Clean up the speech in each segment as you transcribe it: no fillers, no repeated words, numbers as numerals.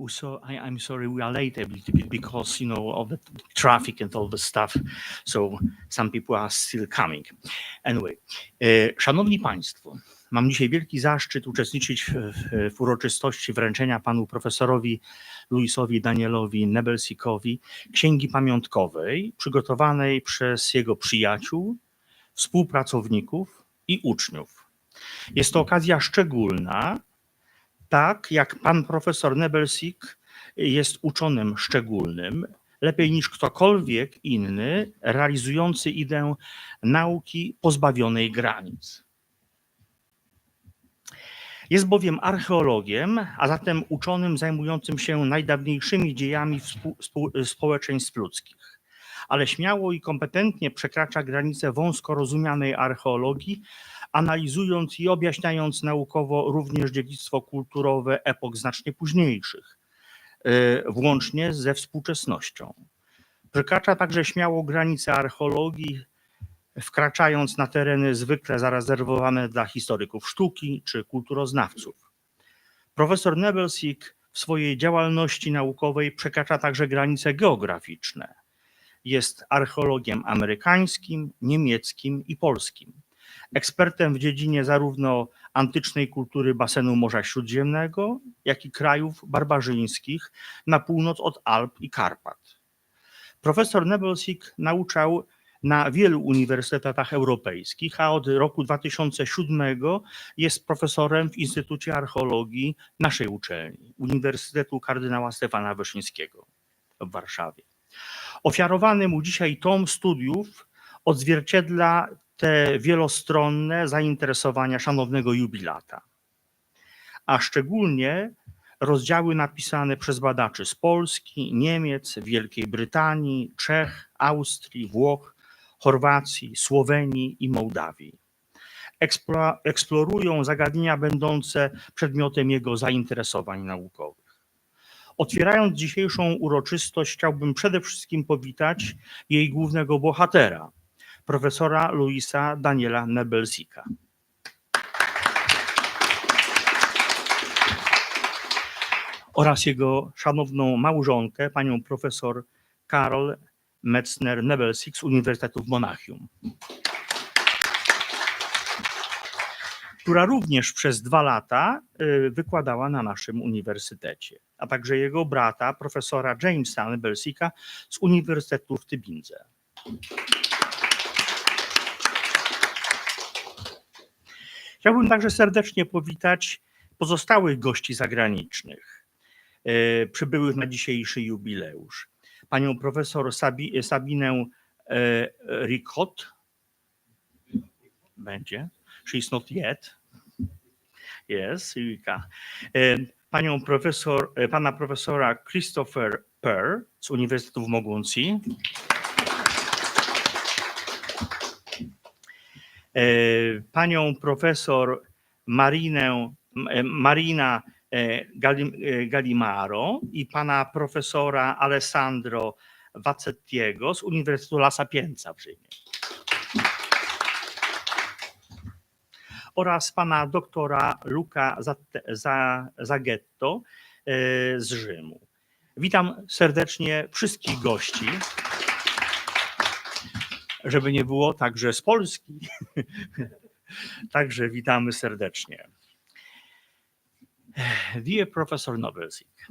So I'm sorry we are late a little bit because, you know, of the traffic and all the stuff. So some people are still coming. Anyway, szanowni państwo, mam dzisiaj wielki zaszczyt uczestniczyć w uroczystości wręczenia panu profesorowi Luisowi Danielowi Nebelsikowi księgi pamiątkowej przygotowanej przez jego przyjaciół, współpracowników i uczniów. Jest to okazja szczególna, tak jak pan profesor Nebelsik jest uczonym szczególnym, lepiej niż ktokolwiek inny realizujący ideę nauki pozbawionej granic. Jest bowiem archeologiem, a zatem uczonym zajmującym się najdawniejszymi dziejami społeczeństw ludzkich, ale śmiało i kompetentnie przekracza granice wąsko rozumianej archeologii, analizując i objaśniając naukowo również dziedzictwo kulturowe epok znacznie późniejszych, włącznie ze współczesnością. Przekracza także śmiało granice archeologii, wkraczając na tereny zwykle zarezerwowane dla historyków sztuki czy kulturoznawców. Profesor Nebelsik w swojej działalności naukowej przekracza także granice geograficzne. Jest archeologiem amerykańskim, niemieckim i polskim. Ekspertem w dziedzinie zarówno antycznej kultury basenu Morza Śródziemnego, jak i krajów barbarzyńskich na północ od Alp i Karpat. Profesor Nebelsik nauczał na wielu uniwersytetach europejskich, a od roku 2007 jest profesorem w Instytucie Archeologii naszej uczelni, Uniwersytetu Kardynała Stefana Wyszyńskiego w Warszawie. Ofiarowany mu dzisiaj tom studiów odzwierciedla te wielostronne zainteresowania szanownego jubilata, a szczególnie rozdziały napisane przez badaczy z Polski, Niemiec, Wielkiej Brytanii, Czech, Austrii, Włoch, Chorwacji, Słowenii i Mołdawii. Eksplorują zagadnienia będące przedmiotem jego zainteresowań naukowych. Otwierając dzisiejszą uroczystość, chciałbym przede wszystkim powitać jej głównego bohatera, profesora Luisa Daniela Nebelsika. Oraz jego szanowną małżonkę, panią profesor Karol Metzner-Nebelsik z Uniwersytetu w Monachium, która również przez 2 lata wykładała na naszym uniwersytecie, a także jego brata, profesora Jamesa Nebelsika z Uniwersytetu w Tybindze. Chciałbym także serdecznie powitać pozostałych gości zagranicznych przybyłych na dzisiejszy jubileusz. Panią profesor Sabinę Ricot. Będzie. She's not yet. Yes, Eureka. Pana profesora Christopher Perr z Uniwersytetu w Mogłącji. Panią profesor Marina Gallimaro i pana profesora Alessandro Vacettiego z Uniwersytetu La Sapienza w Rzymie. Oraz pana doktora Luca Zaghetto z Rzymu. Witam serdecznie wszystkich gości, żeby nie było także z Polski. Także witamy serdecznie. Dear Professor Nebelsik,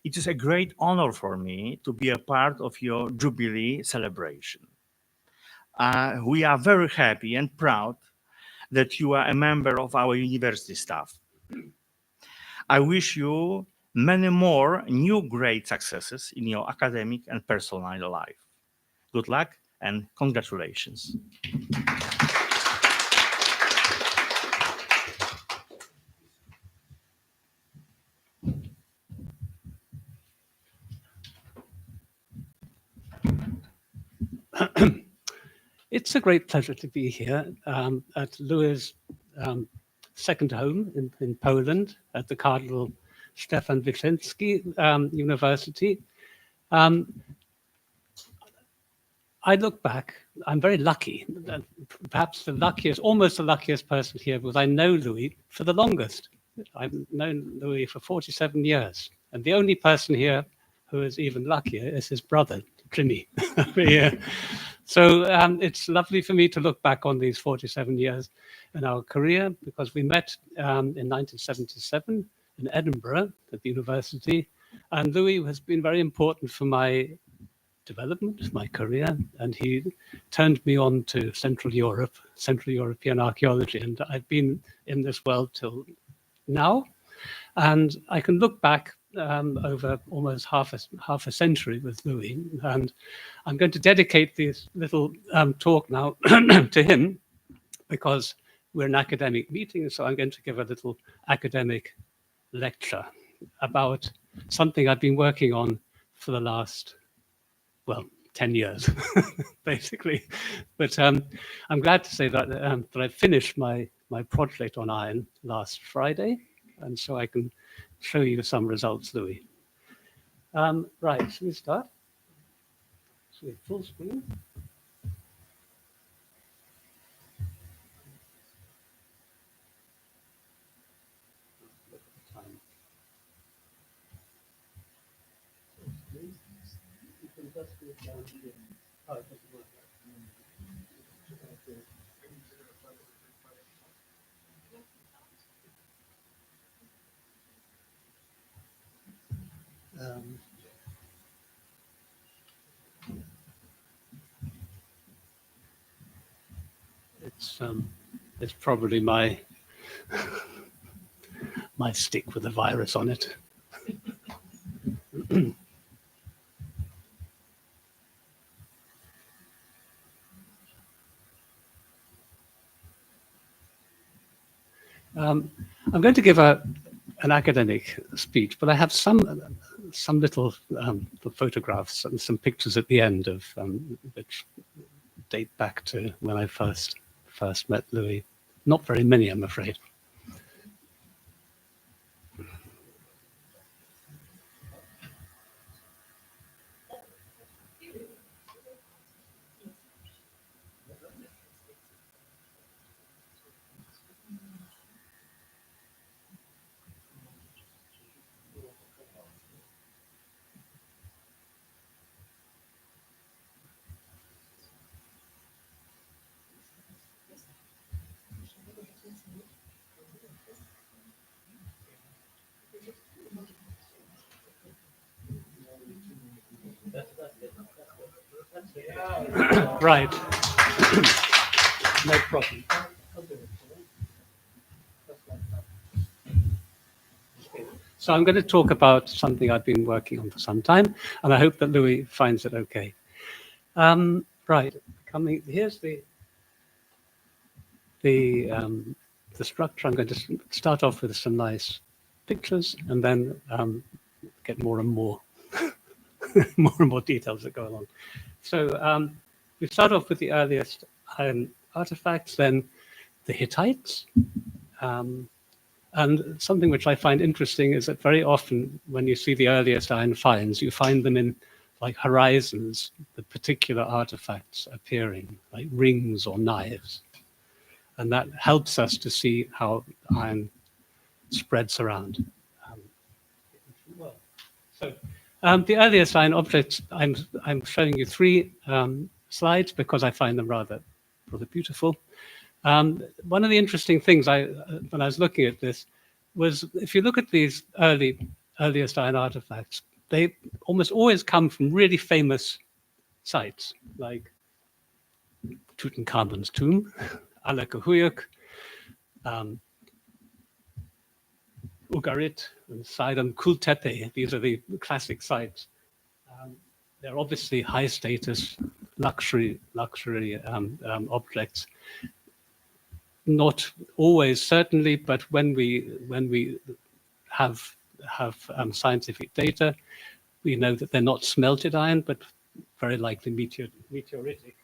it is a great honor for me to be a part of your Jubilee celebration. We are very happy and proud that you are a member of our university staff. I wish you many more new great successes in your academic and personal life. Good luck and congratulations. It's a great pleasure to be here at Louis' second home in Poland, at the Cardinal Stefan Wyszyński University. I look back, I'm very lucky, perhaps the luckiest, almost the luckiest person here, because I know Louis for the longest. I've known Louis for 47 years. And the only person here who is even luckier is his brother, Jimmy, over here. So it's lovely for me to look back on these 47 years in our career, because we met in 1977 in Edinburgh at the university. And Louis has been very important for my development, my career, and he turned me on to Central Europe, Central European archaeology, and I've been in this world till now. And I can look back over almost half a century with Louis, and I'm going to dedicate this little talk now to him, because we're an academic meeting, so I'm going to give a little academic lecture about something I've been working on for the last, well, 10 years, basically. But I'm glad to say that, that I finished my project on iron last Friday, and so I can show you some results, Louis. Right, shall we start? So we have full screen. It's probably my stick with a virus on it. I'm going to give an academic speech, but I have some little photographs and some pictures at the end of which date back to when I first met Louis. Not very many, I'm afraid. Right. No problem. So I'm going to talk about something I've been working on for some time, and I hope that Louis finds it okay. Right. Here's the structure. I'm going to start off with some nice pictures, and then get more and more more and more details that go along. So we start off with the earliest artifacts, then the Hittites. And something which I find interesting is that very often when you see the earliest iron finds, you find them in like horizons, the particular artifacts appearing, like rings or knives. And that helps us to see how iron spreads around. The earliest iron objects, I'm showing you three slides because I find them rather beautiful. One of the interesting things when I was looking at this was, if you look at these earliest iron artifacts, they almost always come from really famous sites, like Tutankhamun's tomb, Alakahuyuk, Ugarit, and Sidon, Kultepe. These are the classic sites. They're obviously high status, luxury objects. Not always, certainly, but when we have scientific data, we know that they're not smelted iron, but very likely meteoritic.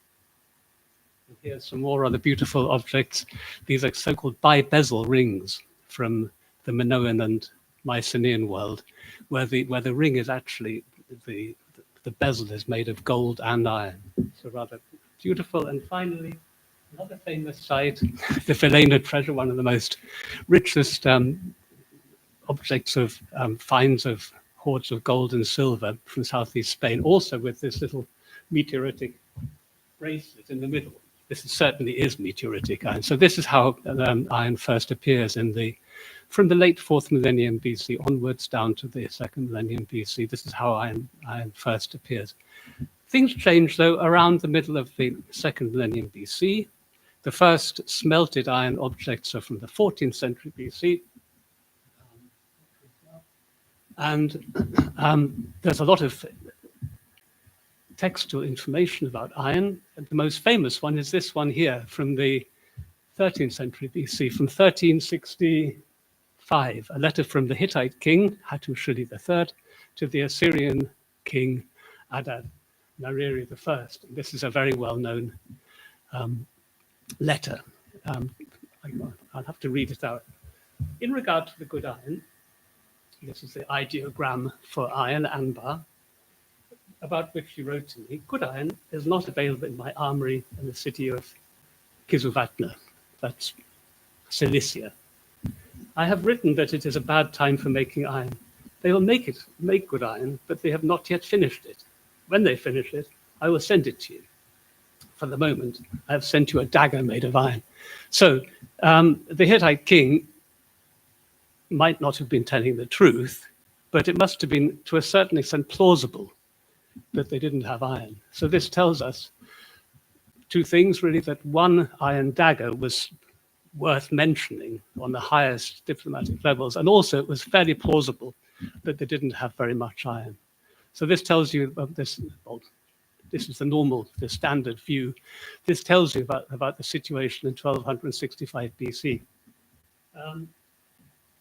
And here's some more other beautiful objects. These are so-called bibezel rings from the Minoan and Mycenaean world, where the ring is actually the bezel is made of gold and iron. So rather beautiful. And finally, another famous site, the Velena treasure, one of the most richest objects of finds of hoards of gold and silver from southeast Spain, also with this little meteoritic bracelet in the middle. This certainly is meteoritic iron. So this is how iron first appears from the late 4th millennium BC onwards down to the 2nd millennium BC. This is how iron first appears. Things change, though, around the middle of the 2nd millennium BC. The first smelted iron objects are from the 14th century BC. And there's a lot of textual information about iron. And the most famous one is this one here from the 13th century BC, from 1365, a letter from the Hittite king, Hattusili III, to the Assyrian king, Adad-Nirari I. And this is a very well-known letter. I'll have to read it out. In regard to the good iron, this is the ideogram for iron, Anbar, about which he wrote to me, good iron is not available in my armory in the city of Kizzuvatna, that's Cilicia. I have written that it is a bad time for making iron. They will make good iron, but they have not yet finished it. When they finish it, I will send it to you. For the moment, I have sent you a dagger made of iron. So the Hittite king might not have been telling the truth, but it must have been, to a certain extent, plausible that they didn't have iron. So this tells us two things, really, that one iron dagger was worth mentioning on the highest diplomatic levels, and also it was fairly plausible that they didn't have very much iron. So this tells you about this. Well, this is the standard view. This tells you about the situation in 1265 BC.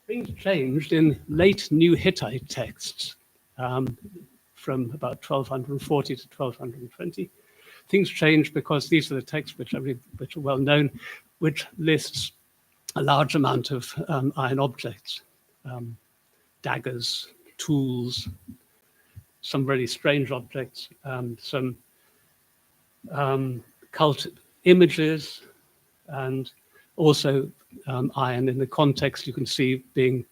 Things changed in late New Hittite texts from about 1240 to 1220. Things changed because these are the texts which are well known, which lists a large amount of iron objects, daggers, tools, some really strange objects, some cult images, and also iron in the context you can see being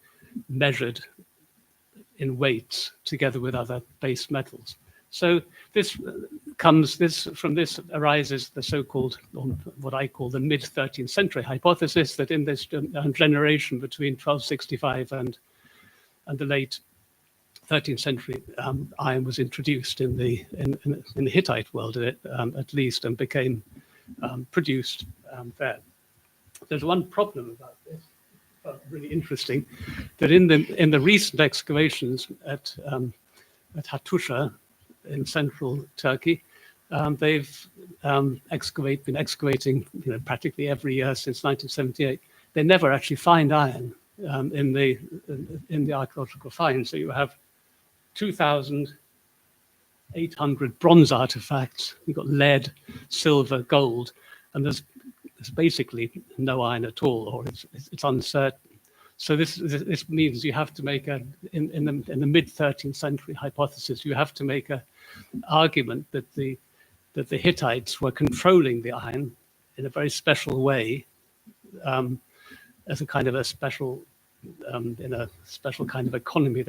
measured in weights together with other base metals. So from this arises the so-called, what I call the mid-13th century hypothesis, that in this generation between 1265 and the late 13th century, iron was introduced in the Hittite world, at least, and became produced there. There's one problem about this, really interesting, that in the recent excavations at Hattusha in central Turkey, they've been excavating practically every year since 1978. They never actually find iron in the archaeological finds. So you have 2,800 bronze artifacts. You've got lead, silver, gold, and there's basically no iron at all, or it's uncertain. So this means you have to make in the mid 13th century hypothesis, you have to make an argument that the Hittites were controlling the iron in a very special way, as a kind of a special in a special kind of economy.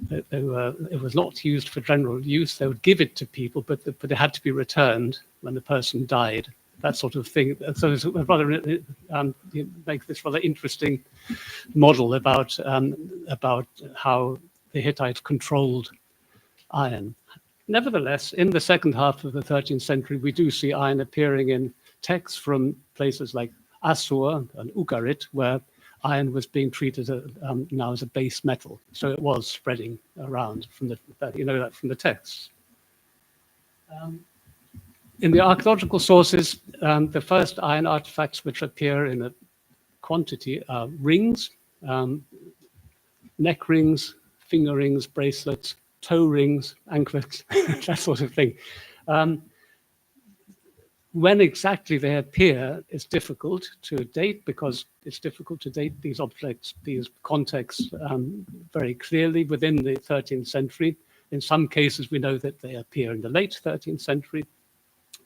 It was not used for general use. They would give it to people, but it had to be returned when the person died. That sort of thing. So it's rather makes this rather interesting model about how the Hittites controlled iron. Nevertheless, in the second half of the 13th century, we do see iron appearing in texts from places like Assur and Ugarit, where iron was being treated now as a base metal. So it was spreading around from the texts. In the archaeological sources, the first iron artifacts which appear in a quantity are rings, neck rings, finger rings, bracelets, toe rings, anklets, that sort of thing. When exactly they appear is difficult to date, because it's difficult to date these objects, these contexts very clearly within the 13th century. In some cases, we know that they appear in the late 13th century.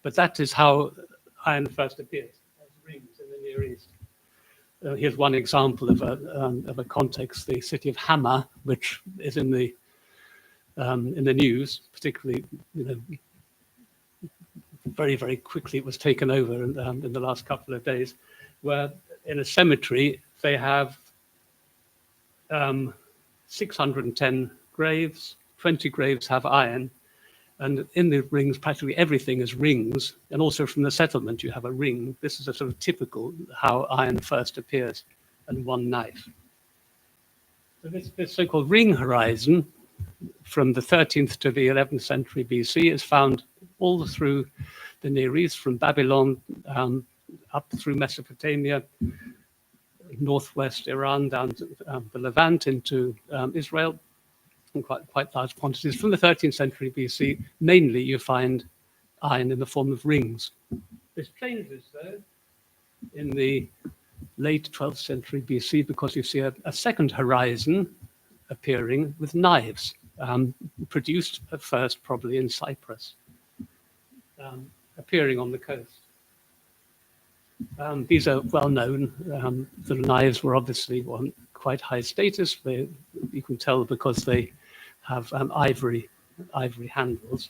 But that is how iron first appears, as rings in the Near East. Here's one example of a context: the city of Hama, which is in the news, particularly, very, very quickly it was taken over in the last couple of days, where in a cemetery they have 610 graves, 20 graves have iron, and in the rings practically everything is rings, and also from the settlement you have a ring. This is a sort of typical how iron first appears, and one knife. So this so-called ring horizon from the 13th to the 11th century BC is found all through the Near East, from Babylon up through Mesopotamia, northwest Iran, down to the Levant into Israel, in quite large quantities. From the 13th century BC, mainly you find iron in the form of rings. This changes, though, in the late 12th century BC, because you see a second horizon appearing with knives, produced at first probably in Cyprus, appearing on the coast. These are well known. The knives were obviously quite high status. You can tell because they have ivory handles,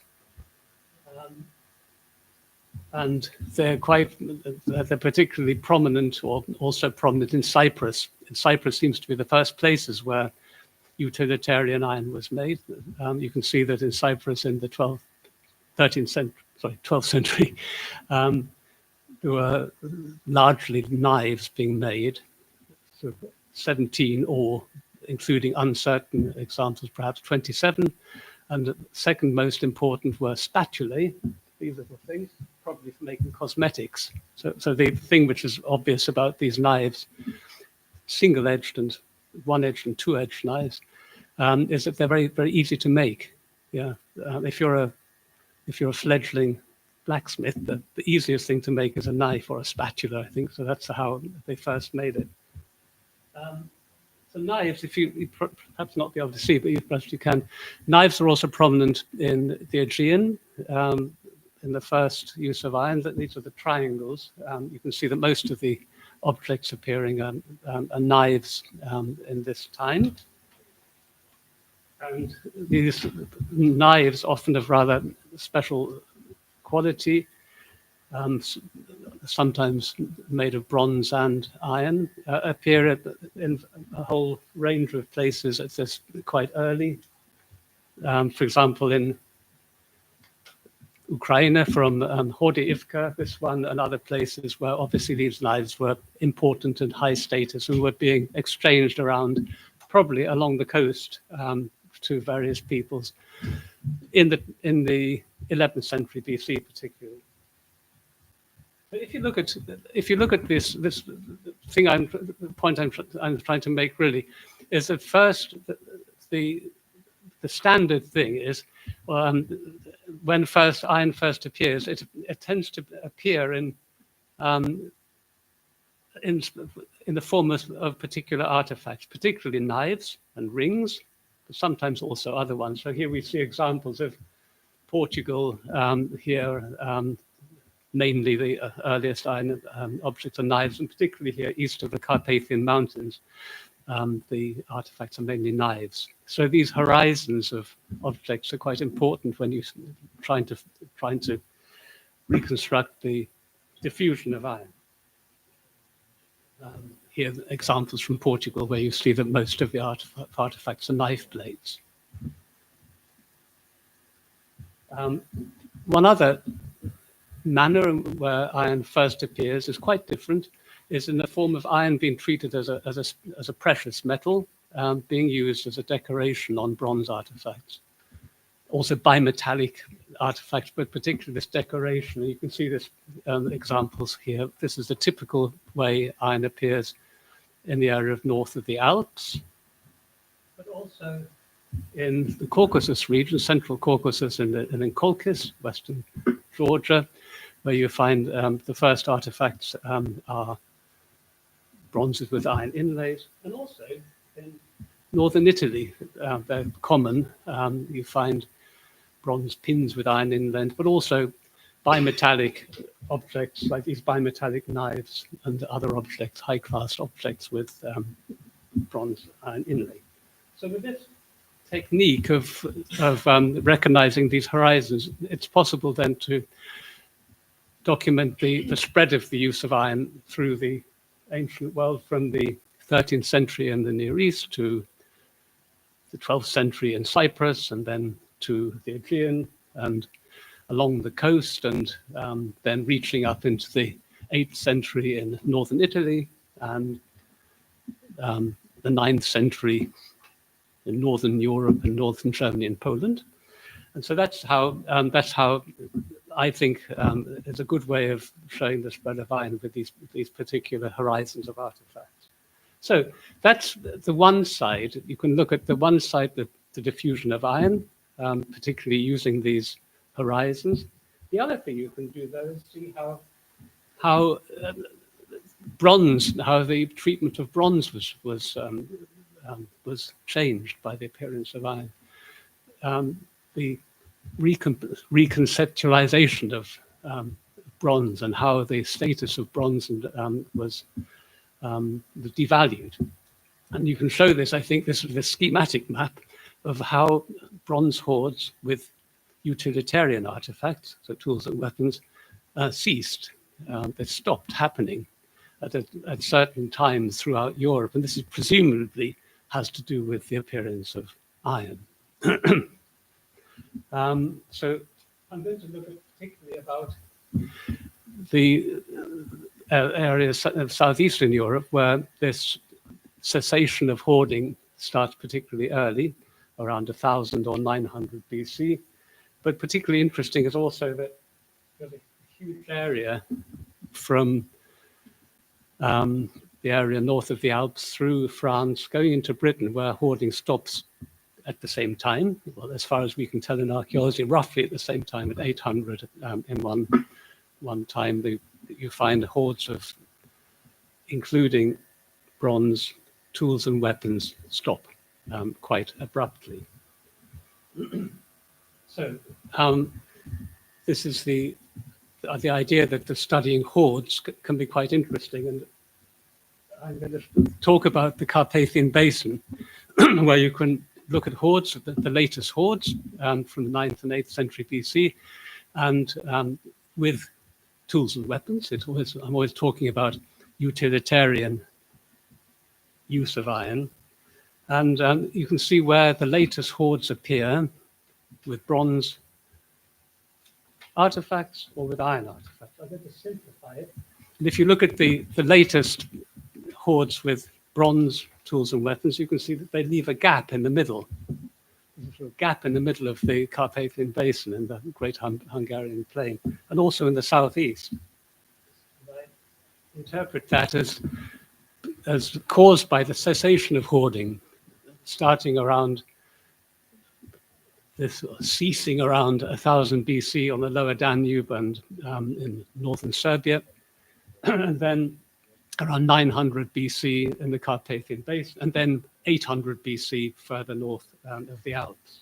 and they're particularly prominent, or also prominent in Cyprus. And Cyprus seems to be the first places where utilitarian iron was made. You can see that in Cyprus in the 12th century, there were largely knives being made, sort of 17, or including uncertain examples, perhaps 27. And the second most important were spatulae, these little things, probably for making cosmetics. So the thing which is obvious about these knives, single-edged and one-edged and two-edged knives, is that they're very, very easy to make. Yeah, if you're a fledgling blacksmith, the easiest thing to make is a knife or a spatula, I think. So that's how they first made it. So knives, if you perhaps not be able to see, but perhaps you can. Knives are also prominent in the Aegean. In the first use of iron, these are the triangles. You can see that most of the objects appearing are knives in this time. And these knives, often of rather special quality, sometimes made of bronze and iron, appear in a whole range of places at this quite early. For example, in Ukraine, from Hordy-Ivka, this one, and other places where obviously these knives were important and high status and were being exchanged around, probably along the coast, to various peoples in the 11th century BC, particularly. But if you look at this thing, the point I'm trying to make really is that first the standard thing is, when iron first appears, it tends to appear in the form of particular artifacts, particularly knives and rings, but sometimes also other ones. So here we see examples of Portugal here, namely the earliest iron objects are knives, and particularly here east of the Carpathian Mountains, the artifacts are mainly knives. So these horizons of objects are quite important when you're trying to reconstruct the diffusion of iron. Here are examples from Portugal where you see that most of the artifacts are knife blades. One other manner where iron first appears is quite different, is in the form of iron being treated as a precious metal, being used as a decoration on bronze artifacts. Also bimetallic artifacts, but particularly this decoration. You can see this examples here. This is the typical way iron appears in the area of north of the Alps, but also in the Caucasus region, central Caucasus, and in Colchis, western Georgia, where you find the first artifacts are bronzes with iron inlays, and also in northern Italy, they're common. You find bronze pins with iron inlaid, but also bimetallic objects, like these bimetallic knives and other objects, high-class objects with bronze iron inlay. So with this technique of recognizing these horizons, it's possible then to document the spread of the use of iron through the ancient world, from the 13th century in the Near East to the 12th century in Cyprus, and then to the Aegean and along the coast, and then reaching up into the 8th century in northern Italy, and the 9th century in northern Europe and northern Germany and Poland. And so that's how I think is a good way of showing the spread of iron with these particular horizons of artifacts. So that's the one side. You can look at the one side, the diffusion of iron, particularly using these horizons. The other thing you can do, though, is see how bronze, how the treatment of bronze was changed by the appearance of iron. The reconceptualization of bronze, and how the status of bronze was devalued. And you can show this, I think this is the schematic map of how bronze hoards with utilitarian artifacts, so tools and weapons, ceased. They stopped happening at certain times throughout Europe, and this is presumably has to do with the appearance of iron. So I'm going to look at particularly about the areas of southeastern Europe where this cessation of hoarding starts particularly early, around 1000 or 900 BC. But particularly interesting is also that there's a huge area from the area north of the Alps through France, going into Britain, where hoarding stops at the same time. Well, as far as we can tell in archaeology, roughly at the same time, at 800 in one time, you find hoards of, including bronze tools and weapons, stop quite abruptly. So this is the idea that the studying hoards can be quite interesting, and I'm going to talk about the Carpathian Basin, where you can look at hoards, the latest hoards from the 9th and 8th century BC, and with tools and weapons. I'm always talking about utilitarian use of iron. And you can see where the latest hoards appear with bronze artifacts or with iron artifacts. I'm going to simplify it. And if you look at the latest hoards with bronze tools and weapons, you can see that they leave a gap in the middle. There's a sort of gap in the middle of the Carpathian Basin in the Great Hungarian Plain, and also in the southeast. And I interpret that as caused by the cessation of hoarding, starting around this, ceasing around 1000 BC on the lower Danube and in northern Serbia, and then around 900 BC in the Carpathian Basin, and then 800 BC further north of the Alps.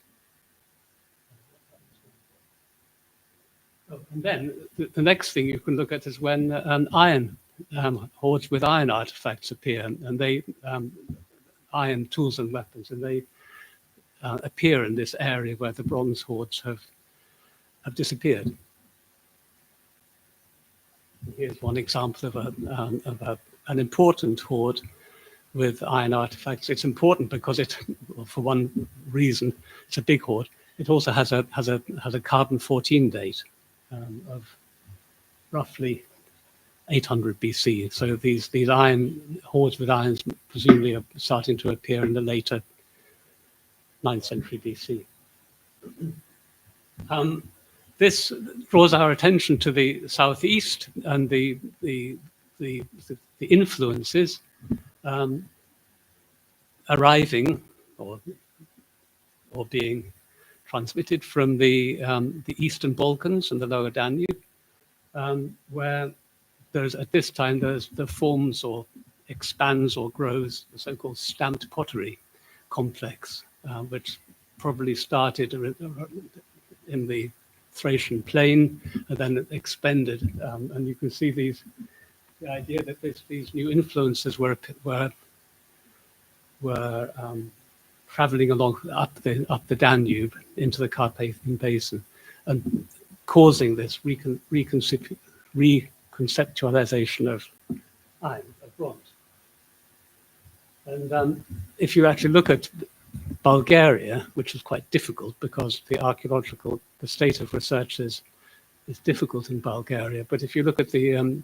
And then the next thing you can look at is when iron hoards with iron artifacts appear, and they iron tools and weapons, and they appear in this area where the bronze hoards have disappeared. Here's one example of an important hoard with iron artifacts. It's important because for one reason, it's a big hoard. It also has a carbon-14 date of roughly 800 BC. So these iron hoards with irons presumably are starting to appear in the later 9th century BC. This draws our attention to the southeast and the influences arriving or being transmitted from the Eastern Balkans and the lower Danube, where at this time the forms or expands or grows the so-called stamped pottery complex, which probably started in the Thracian plain, and then expended. And you can see the idea that these new influences were traveling along up the Danube into the Carpathian Basin, and causing this reconceptualization of iron, of bronze. And if you actually look at Bulgaria, which is quite difficult because the state of research is difficult in Bulgaria. But if you look at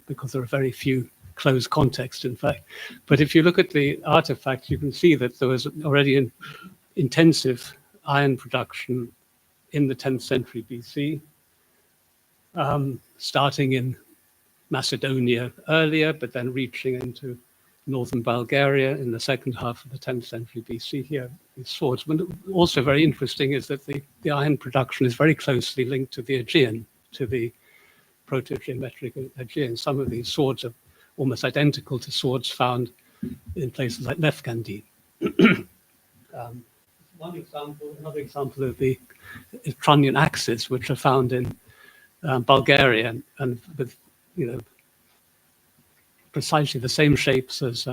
because there are very few closed contexts, in fact, but if you look at the artifacts, you can see that there was already an intensive iron production in the 10th century BC, starting in Macedonia earlier, but then reaching into northern Bulgaria in the second half of the 10th century BC here, these swords. But also very interesting is that the iron production is very closely linked to the Aegean, to the proto-geometric Aegean. Some of these swords are almost identical to swords found in places like Lefkandi. Another example of the Trunnion axes, which are found in Bulgaria, and with, precisely the same shapes as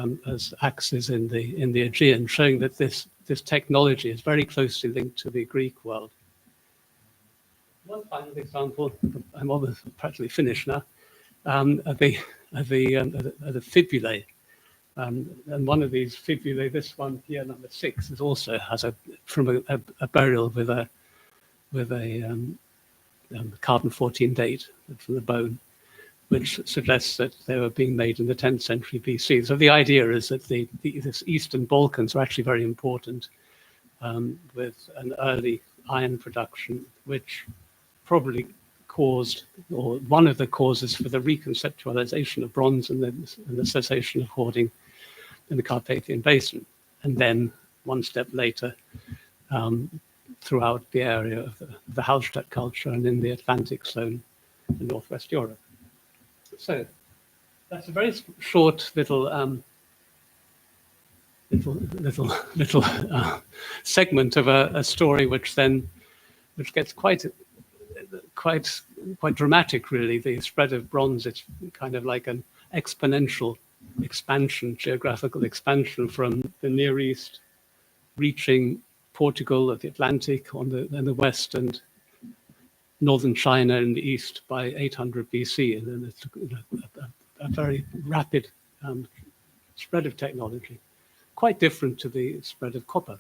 axes in the Aegean, showing that this technology is very closely linked to the Greek world. One final example, I'm almost practically finished now, are the fibulae. And one of these fibulae, this one here, number 6, is also has from a burial with a carbon 14 date from the bone, which suggests that they were being made in the 10th century BC. So the idea is that this Eastern Balkans are actually very important, with an early iron production, which probably caused, or one of the causes for the reconceptualization of bronze and the cessation of hoarding in the Carpathian Basin. And then one step later, throughout the area of the Hallstatt culture and in the Atlantic zone in Northwest Europe. So that's a very short little segment of a story, which gets quite dramatic, really. The spread of bronze, it's kind of like an exponential expansion, geographical expansion from the Near East, reaching Portugal at the Atlantic in the west, and northern China in the east by 800 BC, and then it's a very rapid spread of technology, quite different to the spread of copper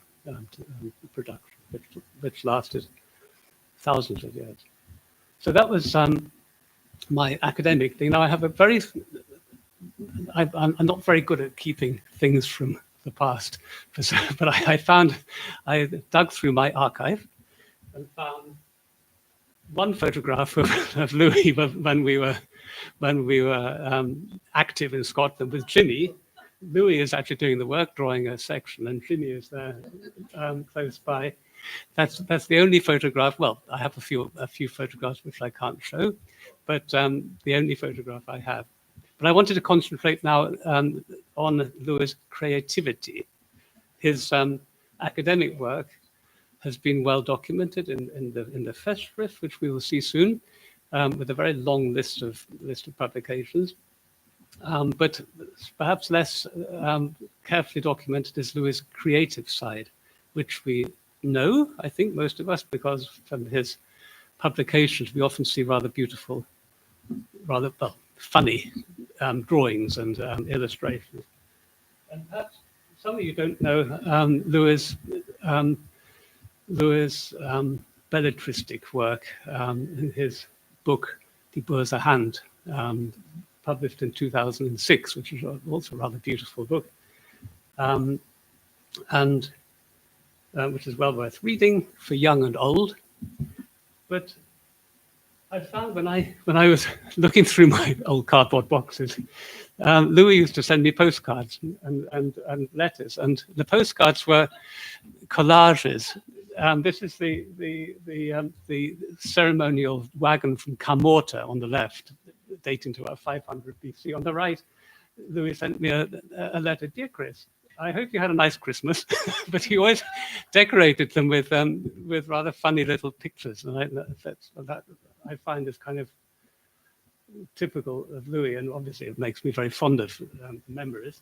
production, which lasted thousands of years. So that was my academic thing. Now I have I'm not very good at keeping things from the past, but I dug through my archive and found one photograph of Louis when we were active in Scotland with Jimmy. Louis is actually doing the work, drawing a section, and Jimmy is there close by. That's the only photograph. Well, I have a few photographs which I can't show, but the only photograph I have. But I wanted to concentrate now on Louis' creativity. His academic work has been well documented in the Festschrift, which we will see soon, with a very long list of publications. But perhaps less carefully documented is Louis' creative side, which we know, I think, most of us, because from his publications we often see rather beautiful, rather funny drawings and illustrations. And perhaps some of you don't know Louis' belletristic work in his book Die Böse Hand, published in 2006, which is also a rather beautiful book, and which is well worth reading for young and old. But I found when I was looking through my old cardboard boxes, Louis used to send me postcards and letters, and the postcards were collages. This is the ceremonial wagon from Camorta on the left, dating to about 500 BC. On the right, Louis sent me a letter. Dear Chris, I hope you had a nice Christmas, but he always decorated them with rather funny little pictures, and I find this kind of typical of Louis, and obviously it makes me very fond of memories.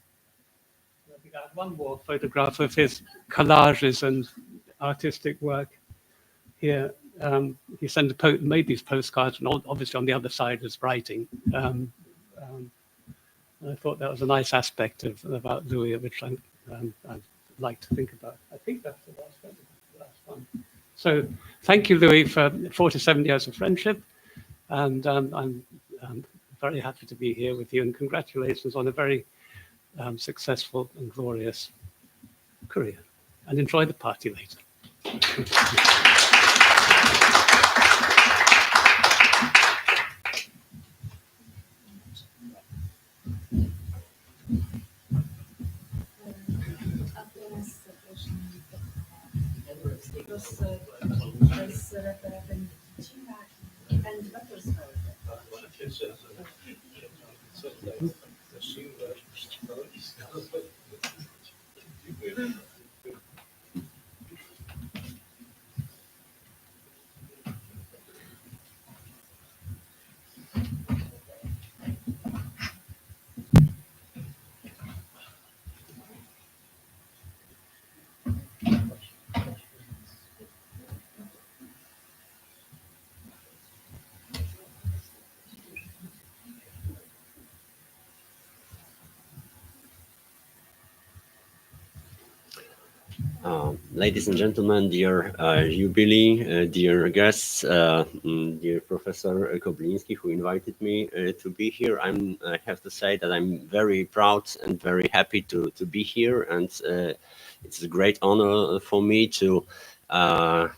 We got one more photograph of his collages and artistic work here. He made these postcards, and obviously on the other side was writing. I thought that was a nice aspect about Louis, which I'd like to think about. I think that's the last one. So thank you, Louis, for 47 years of friendship. And I'm very happy to be here with you, and congratulations on a very successful and glorious career. And enjoy the party later. Ladies and gentlemen, dear jubilee, dear guests, dear Professor Kobliński, who invited me to be here, I have to say that I'm very proud and very happy to be here, and it's a great honor for me to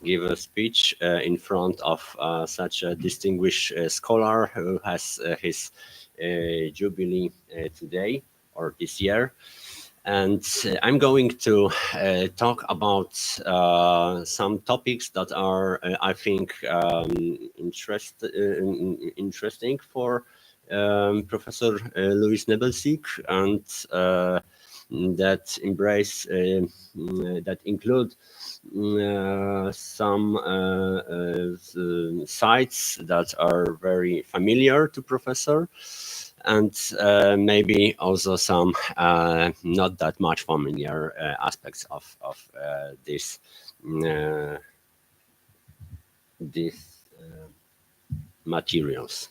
give a speech in front of such a distinguished scholar who has his jubilee today or this year. And I'm going to talk about some topics that are, I think, interesting for Professor Louis Nebelsiek, and that embrace, that include some sites that are very familiar to Professor, and maybe also some not that much familiar aspects of these materials.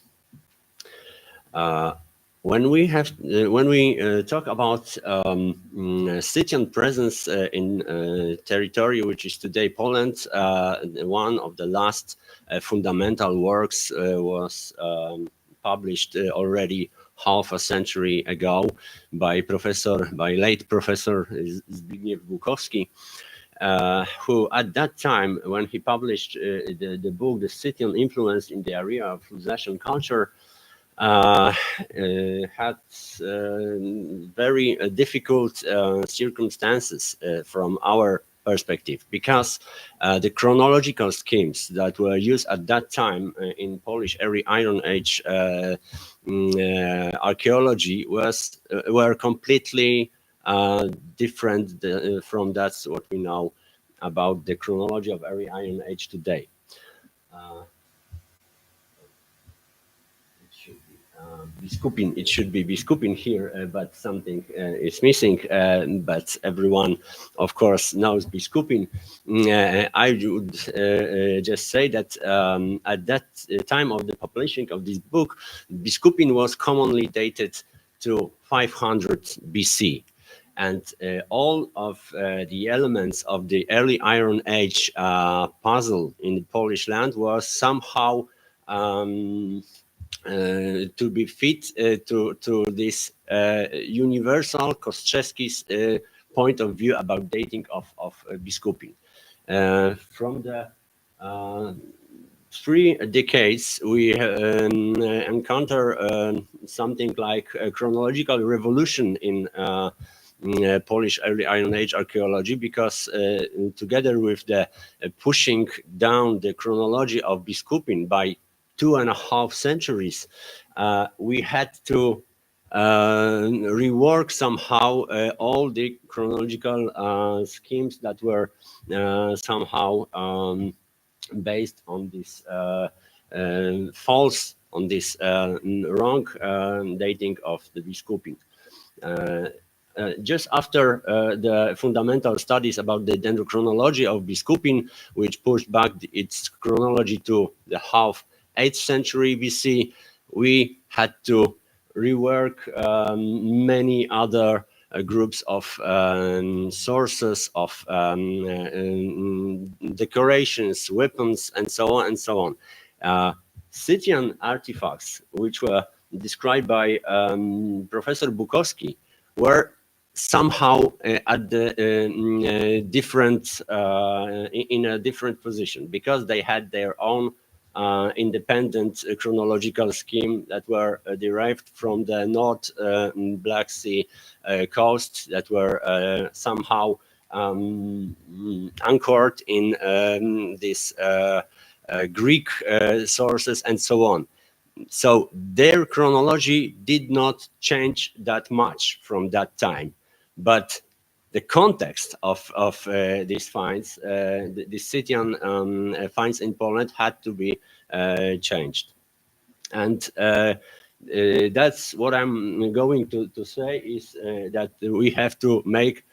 When we talk about Scythian presence in territory which is today Poland, one of the last fundamental works was published already half a century ago by late Professor Zbigniew Bukowski, who at that time, when he published the book, The Scythian Influence in the Area of Possession Culture, had very difficult circumstances from our perspective, because the chronological schemes that were used at that time in Polish Early Iron Age archaeology were completely different from that's what we know about the chronology of Early Iron Age today. It should be Biskupin here, but something is missing. But everyone, of course, knows Biskupin. I would just say that at that time of the publishing of this book, Biskupin was commonly dated to 500 BC. And all of the elements of the early Iron Age puzzle in the Polish land was somehow to be fit to this universal Kostrzewski's point of view about dating of Biskupin. From the 3 decades, we encounter something like a chronological revolution in Polish early Iron Age archaeology, because together with the pushing down the chronology of Biskupin by 2.5 centuries, we had to rework somehow all the chronological schemes that were somehow based on this false on this wrong dating of the Biskupin. Just after the fundamental studies about the dendrochronology of Biskupin, which pushed back its chronology to the half 8th century BC, we had to rework many other groups of sources of decorations, weapons, and so on and so on. Scythian artifacts, which were described by Professor Bukowski, were somehow at the different in a different position, because they had their own independent chronological scheme that were derived from the North Black Sea coast, that were somehow anchored in this Greek sources and so on. So their chronology did not change that much from that time, but the context of these finds, the Scythian finds in Poland, had to be changed. And that's what I'm going to say, is that we have to make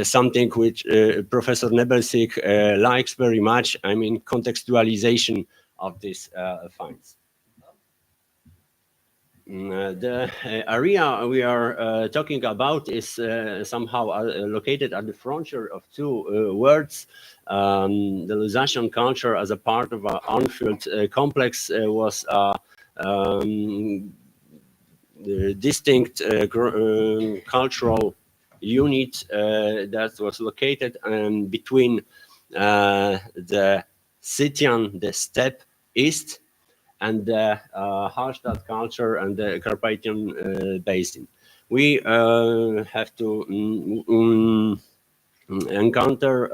something which Professor Nebelsik likes very much. I mean, contextualization of these finds. The area we are talking about is somehow located at the frontier of two worlds. The Lusatian culture, as a part of our Anfield complex, was a distinct cultural unit that was located between the Scythian, the steppe east, and the Hallstatt culture and the Carpathian basin. We have to encounter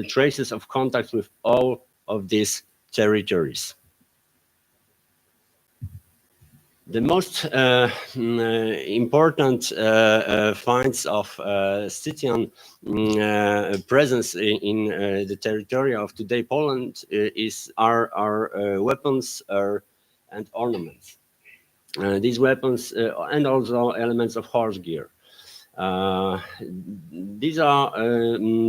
traces of contact with all of these territories. The most important finds of Scythian presence in the territory of today Poland are weapons and ornaments. These weapons and also elements of horse gear. These are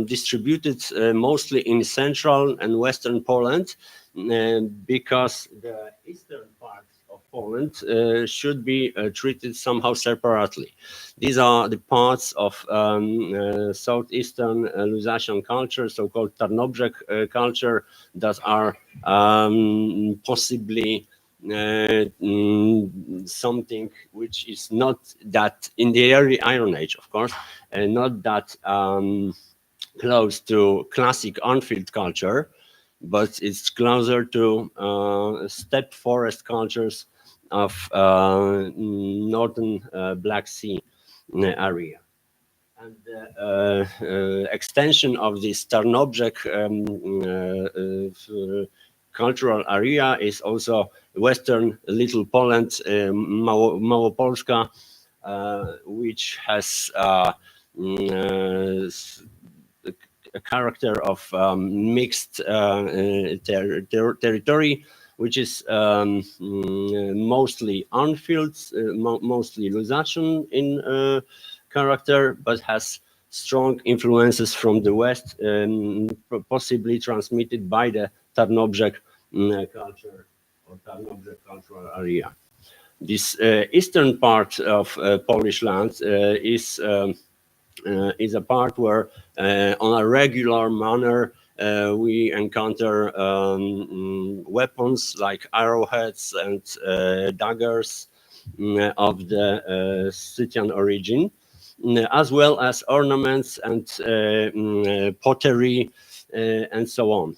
distributed mostly in central and western Poland, because the eastern parts of Poland should be treated somehow separately. These are the parts of southeastern Lusatian culture, so-called Tarnobrzeg culture, that are possibly something which is not that, in the early Iron Age, of course, not that close to classic Anfield culture, but it's closer to steppe forest cultures of northern Black Sea area. And the extension of this Tarnobrzeg cultural area is also Western Little Poland, Małopolska, which has a character of mixed territory, which is mostly Anfield, mostly Lusatian in character, but has strong influences from the west, possibly transmitted by the Tarnobrzeg culture or Tarnobrzeg cultural area. This eastern part of Polish land is a part where on a regular manner we encounter weapons like arrowheads and daggers of the Scythian origin, as well as ornaments and pottery and so on.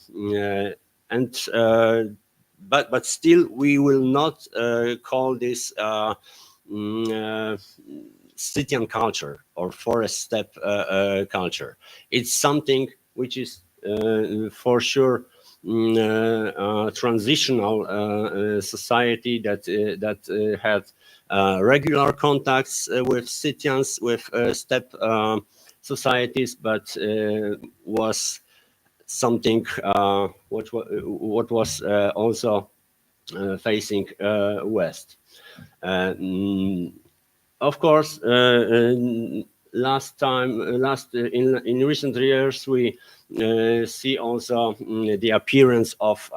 But still, we will not call this Scythian culture or forest steppe culture. It's something which is for sure transitional society that had regular contacts with Scythians, with steppe societies, but was something what was also facing west. Of course, in recent years we see also the appearance of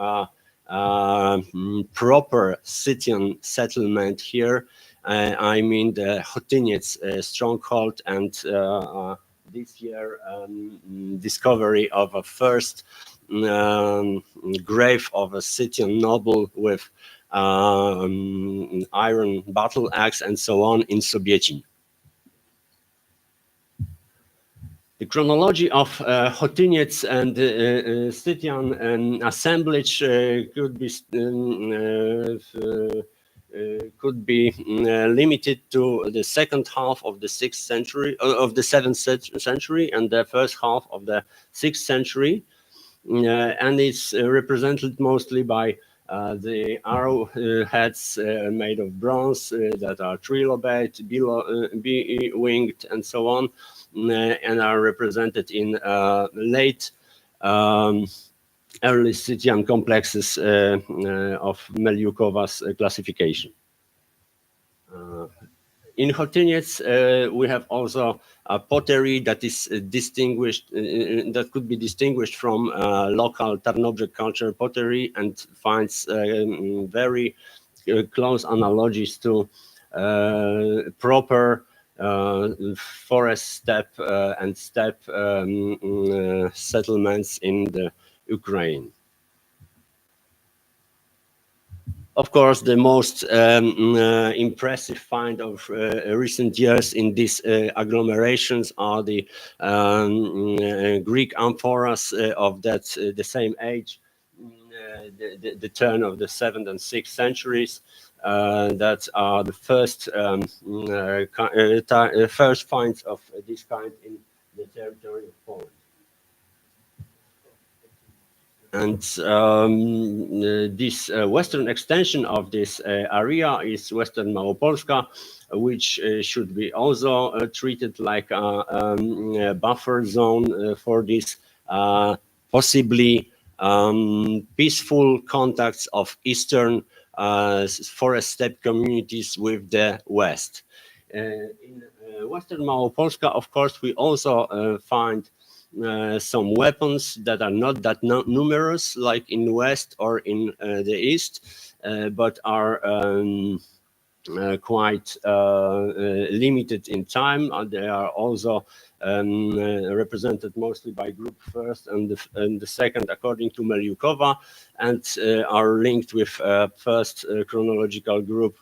proper Scythian settlement here. I mean the Chotyniec stronghold, and this year discovery of a first grave of a Scythian noble with iron battle axe and so on in Sobietin. The chronology of Chotyniec and Scythian assemblage could be limited to the second half of the 6th century, of the 7th century, and the first half of the 6th century, and it's represented mostly by the arrowheads made of bronze that are trilobate, B-winged, and so on, and are represented in late early Scythian complexes of Meliukova's classification. In Chotyniec, we have also a pottery that is distinguished, that could be distinguished from local Tarnobrzeg culture pottery, and finds very close analogies to proper forest steppe and steppe settlements in the Ukraine. Of course, the most impressive find of recent years in these agglomerations are the Greek amphoras of the same age, the turn of the 7th and 6th centuries. That are the first finds of this kind in the territory of Poland. And this western extension of this area is Western Małopolska, which should be also treated like a buffer zone for this possibly peaceful contacts of eastern forest steppe communities with the west. In Western Małopolska, of course, we also find some weapons that are not that numerous, like in the west or in the east, but are quite limited in time. They are also represented mostly by group first and the second, according to Meliukova, and are linked with first chronological group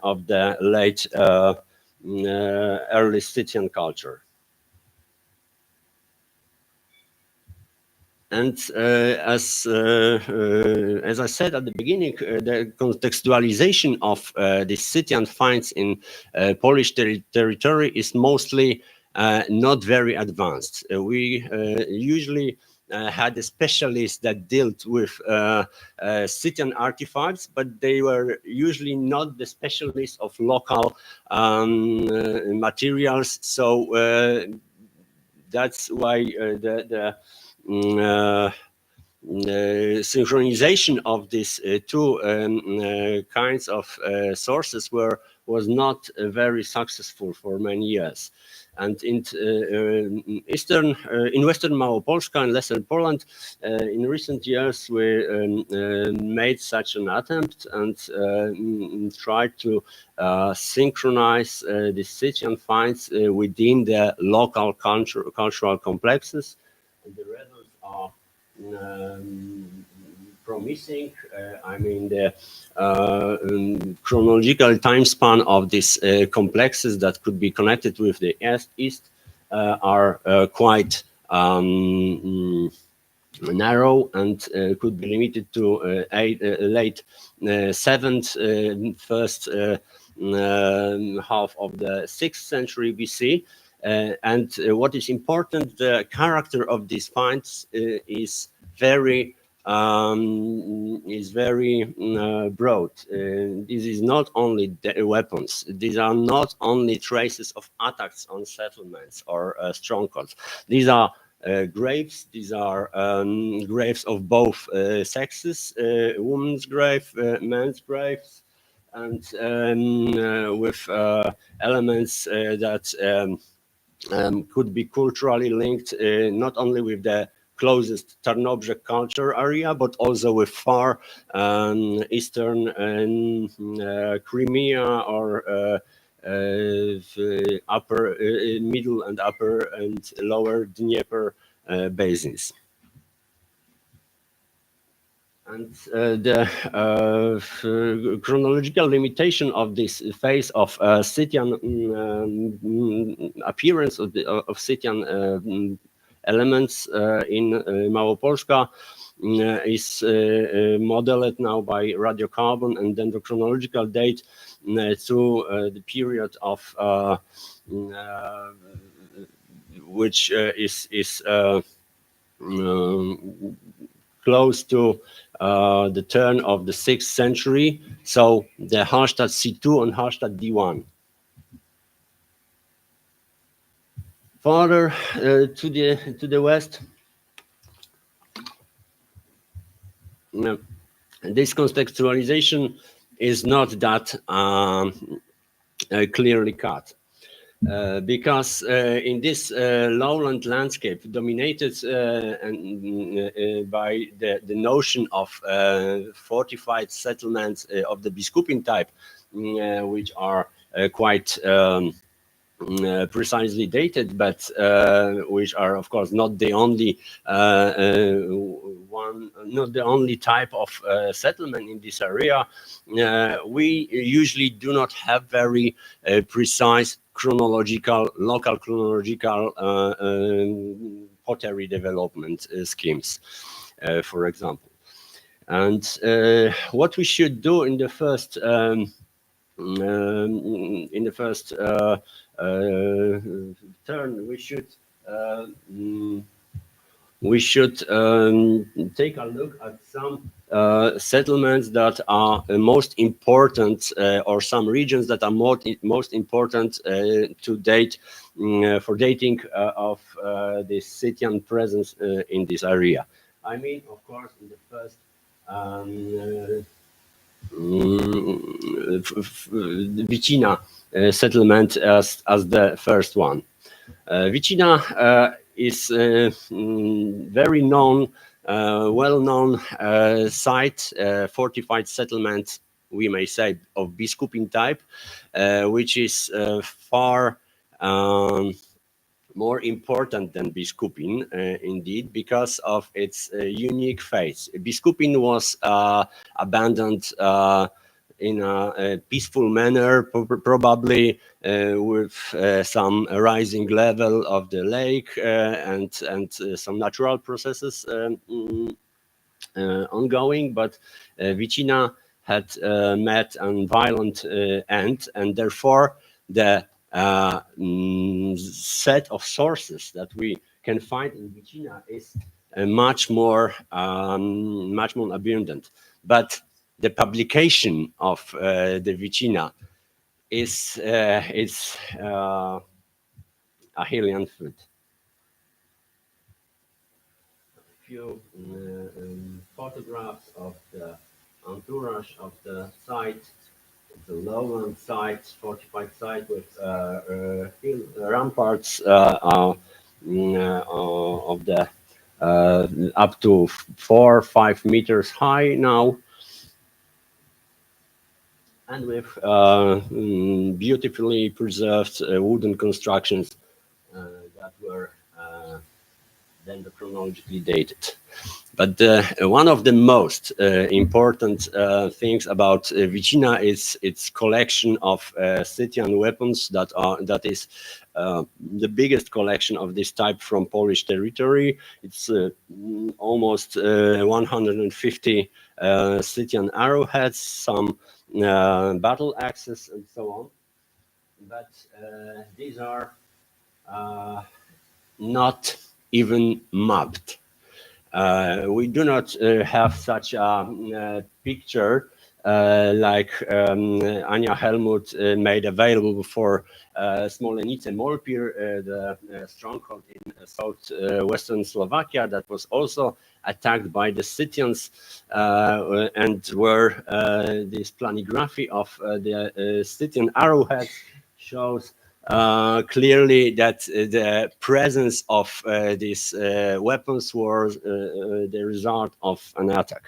of the late early Scythian culture. And as I said at the beginning, the contextualization of the Scythian finds in Polish territory is mostly not very advanced. We usually had a specialist that dealt with Scythian artifacts, but they were usually not the specialists of local materials. So that's why the synchronization of these two kinds of sources was not very successful for many years. And in Western Małopolska and Lesser Poland, in recent years, we made such an attempt and tried to synchronize the Scythian finds within the local cultural complexes. And the results are promising. I mean, the chronological time span of these complexes that could be connected with the east are quite narrow and could be limited to late 7th, first half of the 6th century BC. And what is important, the character of these finds is very broad. This is not only weapons. These are not only traces of attacks on settlements or strongholds. These are graves. These are graves of both sexes, women's grave, men's graves, and with elements that could be culturally linked not only with the closest Tarnobrzeg culture area, but also with far eastern Crimea or upper, middle and upper and lower Dnieper basins. And the chronological limitation of this phase of Scythian appearance of Scythian elements in Małopolska is modeled now by radiocarbon and dendrochronological date to the period of which is close to the turn of the 6th century, so the Hallstatt C2 and Hallstatt D1. Further to the west, this contextualization is not that clearly cut. Because in this lowland landscape dominated by the notion of fortified settlements of the Biskupin type, which are quite precisely dated, but which are of course not the only not the only type of settlement in this area. We usually do not have very precise local chronological pottery development schemes, for example. And what we should do in the first turn, we should take a look at some settlements that are most important, or some regions that are most important to date for dating of the Scythian presence in this area. I mean, of course, in the first Vicina settlement as the first one. Vicina is very known, well-known site, fortified settlement, we may say, of Biskupin type, which is far more important than Biskupin, indeed, because of its unique phase. Biskupin was abandoned in a peaceful manner, probably with some rising level of the lake and some natural processes ongoing, but Vicina had met a violent end, and therefore the set of sources that we can find in Vicina is much more abundant. But the publication of the Vicina is a Hylian foot. A few photographs of the entourage of the site, the lowland site, fortified site with hill ramparts of the up to 4 or 5 meters high now, and with beautifully preserved wooden constructions that were dendrochronologically dated. But one of the most important things about Vicina is its collection of Scythian weapons that is the biggest collection of this type from Polish territory. It's almost 150 Scythian arrowheads, some battle axes, and so on. But these are not even mapped. We do not have such a picture like Anja Helmut made available for Smolenice Molpir, the stronghold in southwestern Slovakia that was also attacked by the Scythians, and where this planography of the Scythian arrowheads shows clearly that the presence of these weapons was the result of an attack.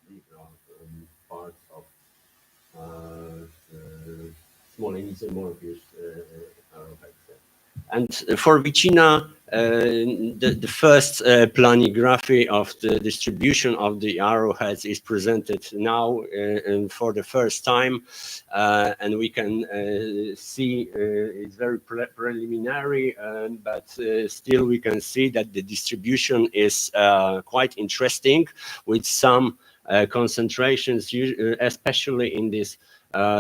These are parts of Smolenice Molpir's arrowheads. And for Vicina, the first planography of the distribution of the arrowheads is presented now for the first time, and we can see it's very preliminary, but still we can see that the distribution is quite interesting, with some concentrations, especially in this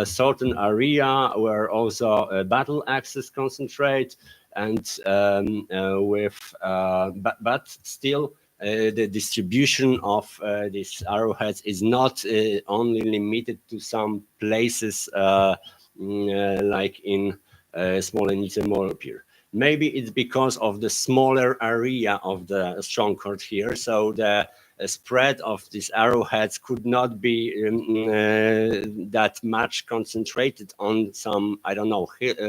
southern area where also battle axes concentrate, and but still the distribution of these arrowheads is not only limited to some places like in Smolenice Molpir. Maybe it's because of the smaller area of the stronghold here, so the spread of these arrowheads could not be that much concentrated on some, I don't know,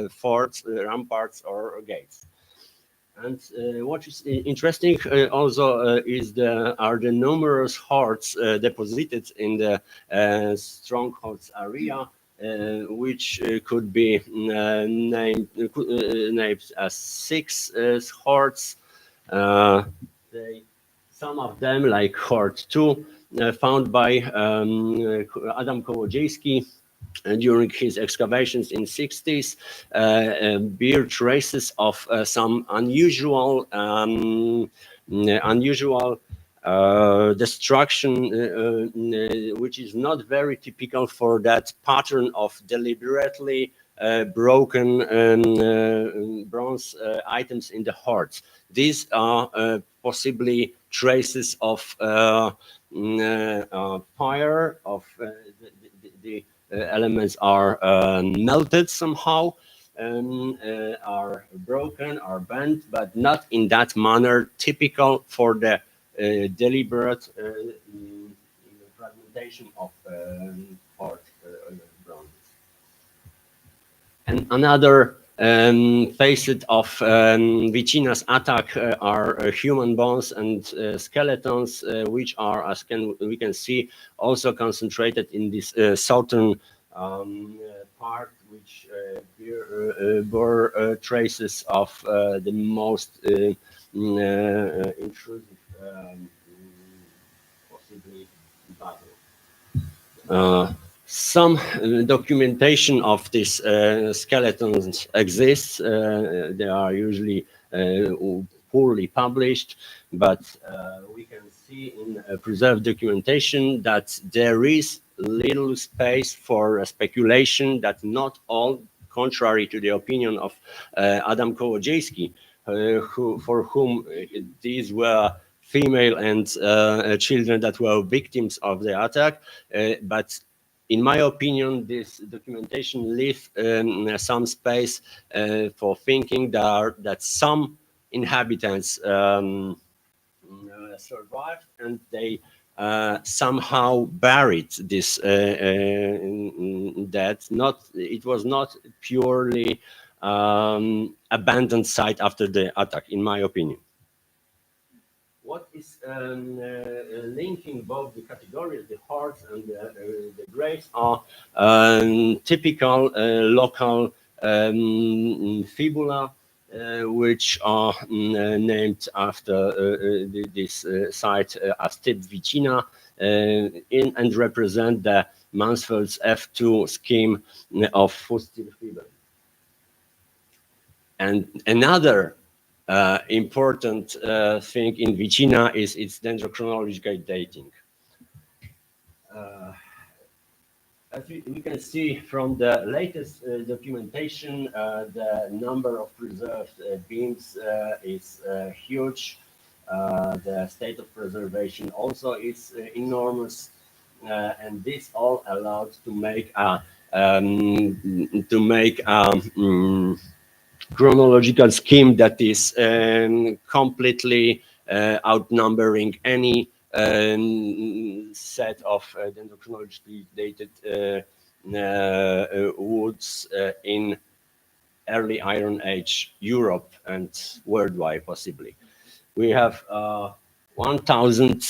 forts, ramparts, or gates. And what is interesting also are the numerous hearts deposited in the strongholds area, which could be named as 6 hearts. Some of them, like Hort 2, found by Adam Kołodziejski during his excavations in 60s, bear traces of some unusual destruction, which is not very typical for that pattern of deliberately broken bronze items in the hearts. These are possibly traces of fire, of the elements are melted somehow, are broken, are bent, but not in that manner typical for the deliberate fragmentation of heart bronze. And another facet of Vicina's attack are human bones and skeletons, which are, as we can see, also concentrated in this southern part, which bore traces of the most intrusive, possibly, battle. Some documentation of these skeletons exists. They are usually poorly published, but we can see in preserved documentation that there is little space for speculation that not all, contrary to the opinion of Adam Kołodziejski, for whom these were female and children that were victims of the attack, but in my opinion, this documentation leaves some space for thinking that some inhabitants survived, and they somehow buried this dead. It was not purely abandoned site after the attack, in my opinion. What is linking both the categories, the hearts and the graves, are typical local fibula, which are named after this site as Typ Vicina, and represent the Mansfeld's F2 scheme of Fustil-Fibel. And another important thing in Vicina is its dendrochronological dating. As we can see from the latest documentation, the number of preserved beams is huge. the state of preservation also is enormous, and this all allowed to make a chronological scheme that is completely outnumbering any set of dendrochronologically dated woods in early Iron Age Europe and worldwide possibly. We have 1,000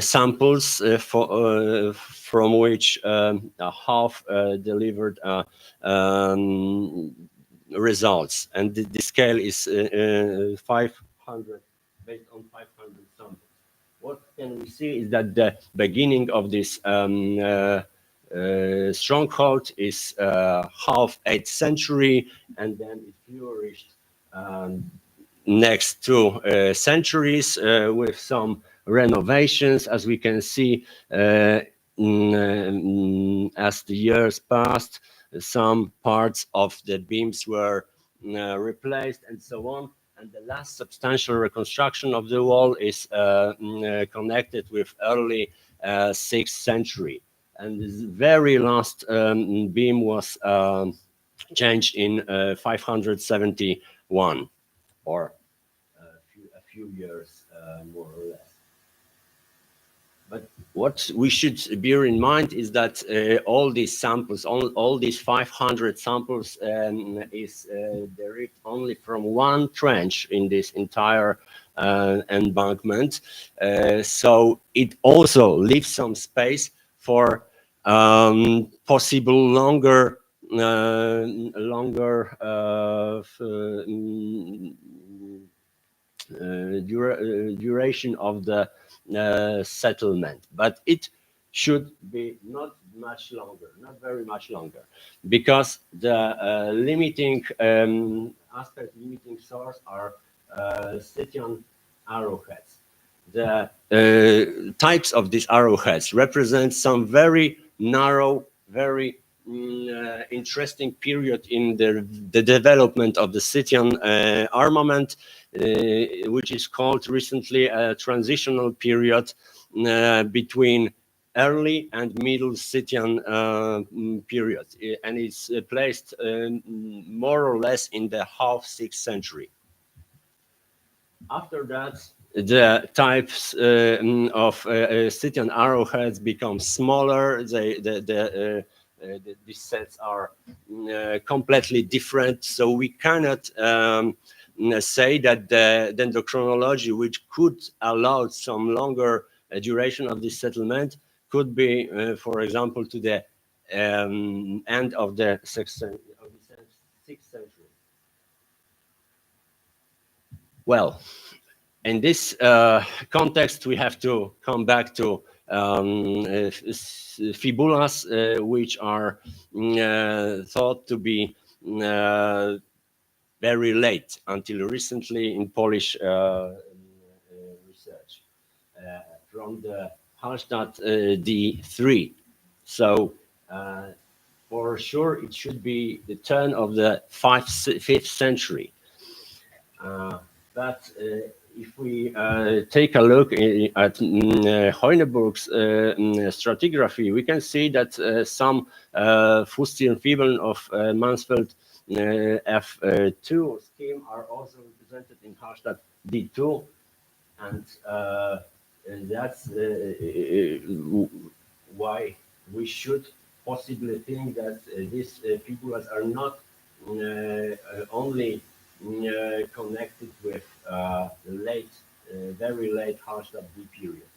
samples from which half delivered results, and the scale is 500, based on 500 samples. What can we see is that the beginning of this stronghold is half 8th century, and then it flourished next 2 centuries with some renovations, as we can see as the years passed. Some parts of the beams were replaced and so on. And the last substantial reconstruction of the wall is connected with early 6th century. And this very last beam was changed in 571, or a few years more or less. But what we should bear in mind is that all these samples, all these 500 samples is derived only from one trench in this entire embankment. So it also leaves some space for possible longer duration of the settlement, but it should be not much longer, not very much longer, because the limiting aspect, limiting source are Scythian arrowheads. The types of these arrowheads represent some very narrow, very interesting period in the development of the Scythian armament, which is called recently a transitional period between early and middle Scythian period, and it's placed more or less in the half 6th century. After that, the types of Scythian arrowheads become smaller. These sets are completely different, so we cannot say that the dendrochronology, which could allow some longer duration of this settlement, could be, for example, to the end of the 6th century. Well, in this context, we have to come back to fibulas, which are thought to be very late, until recently in Polish research, from the Hallstatt D3. So for sure it should be the turn of the 5th century. But if we take a look at Heuneburg's stratigraphy, we can see that some Fustian-Fibeln of Mansfeld F2 scheme are also represented in Hallstatt D2, and that's why we should possibly think that these fibulas are not only connected with late, very late Hallstatt D period.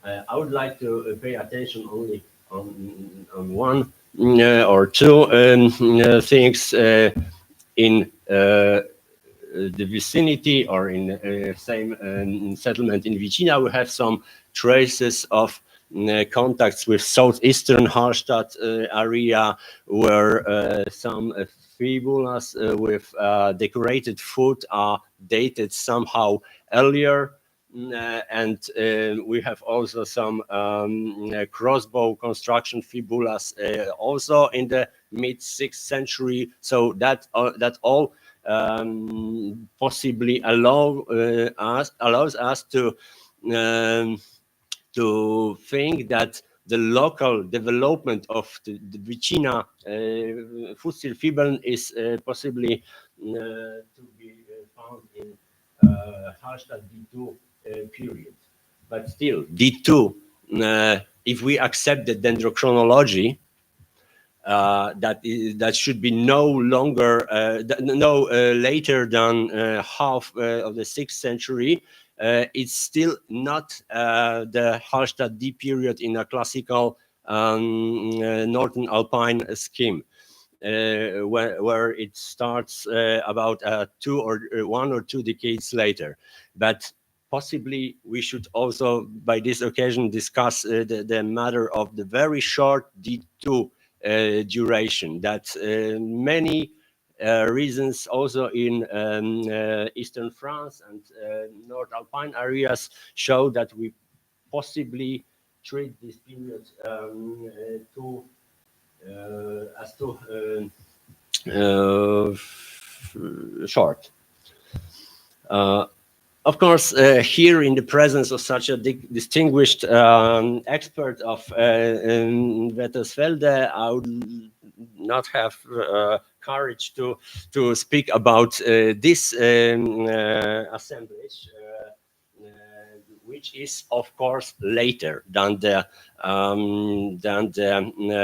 I would like to pay attention only on one or two things in the vicinity, or in same settlement in Vicina. We have some traces of contacts with southeastern Hallstatt area, where some fibulas with decorated foot are dated somehow earlier. And we have also some crossbow construction fibulas also in the mid 6th century. So that all possibly allows us to think that the local development of the Vicina fossil fibern is possibly to be found in Hallstatt D2 period. But still, D2, if we accept the dendrochronology, that should be no longer, later than half of the 6th century. It's still not the Hallstatt D period in a classical Northern Alpine scheme, where it starts about 1 or 2 decades later. But possibly we should also, by this occasion, discuss the matter of the very short D2 duration, that many reasons also in Eastern France and North Alpine areas show that we possibly treat this period as too short. Of course, here in the presence of such a distinguished expert of Wettersfelde, I would not have courage to speak about this assemblage, which is, of course, later than the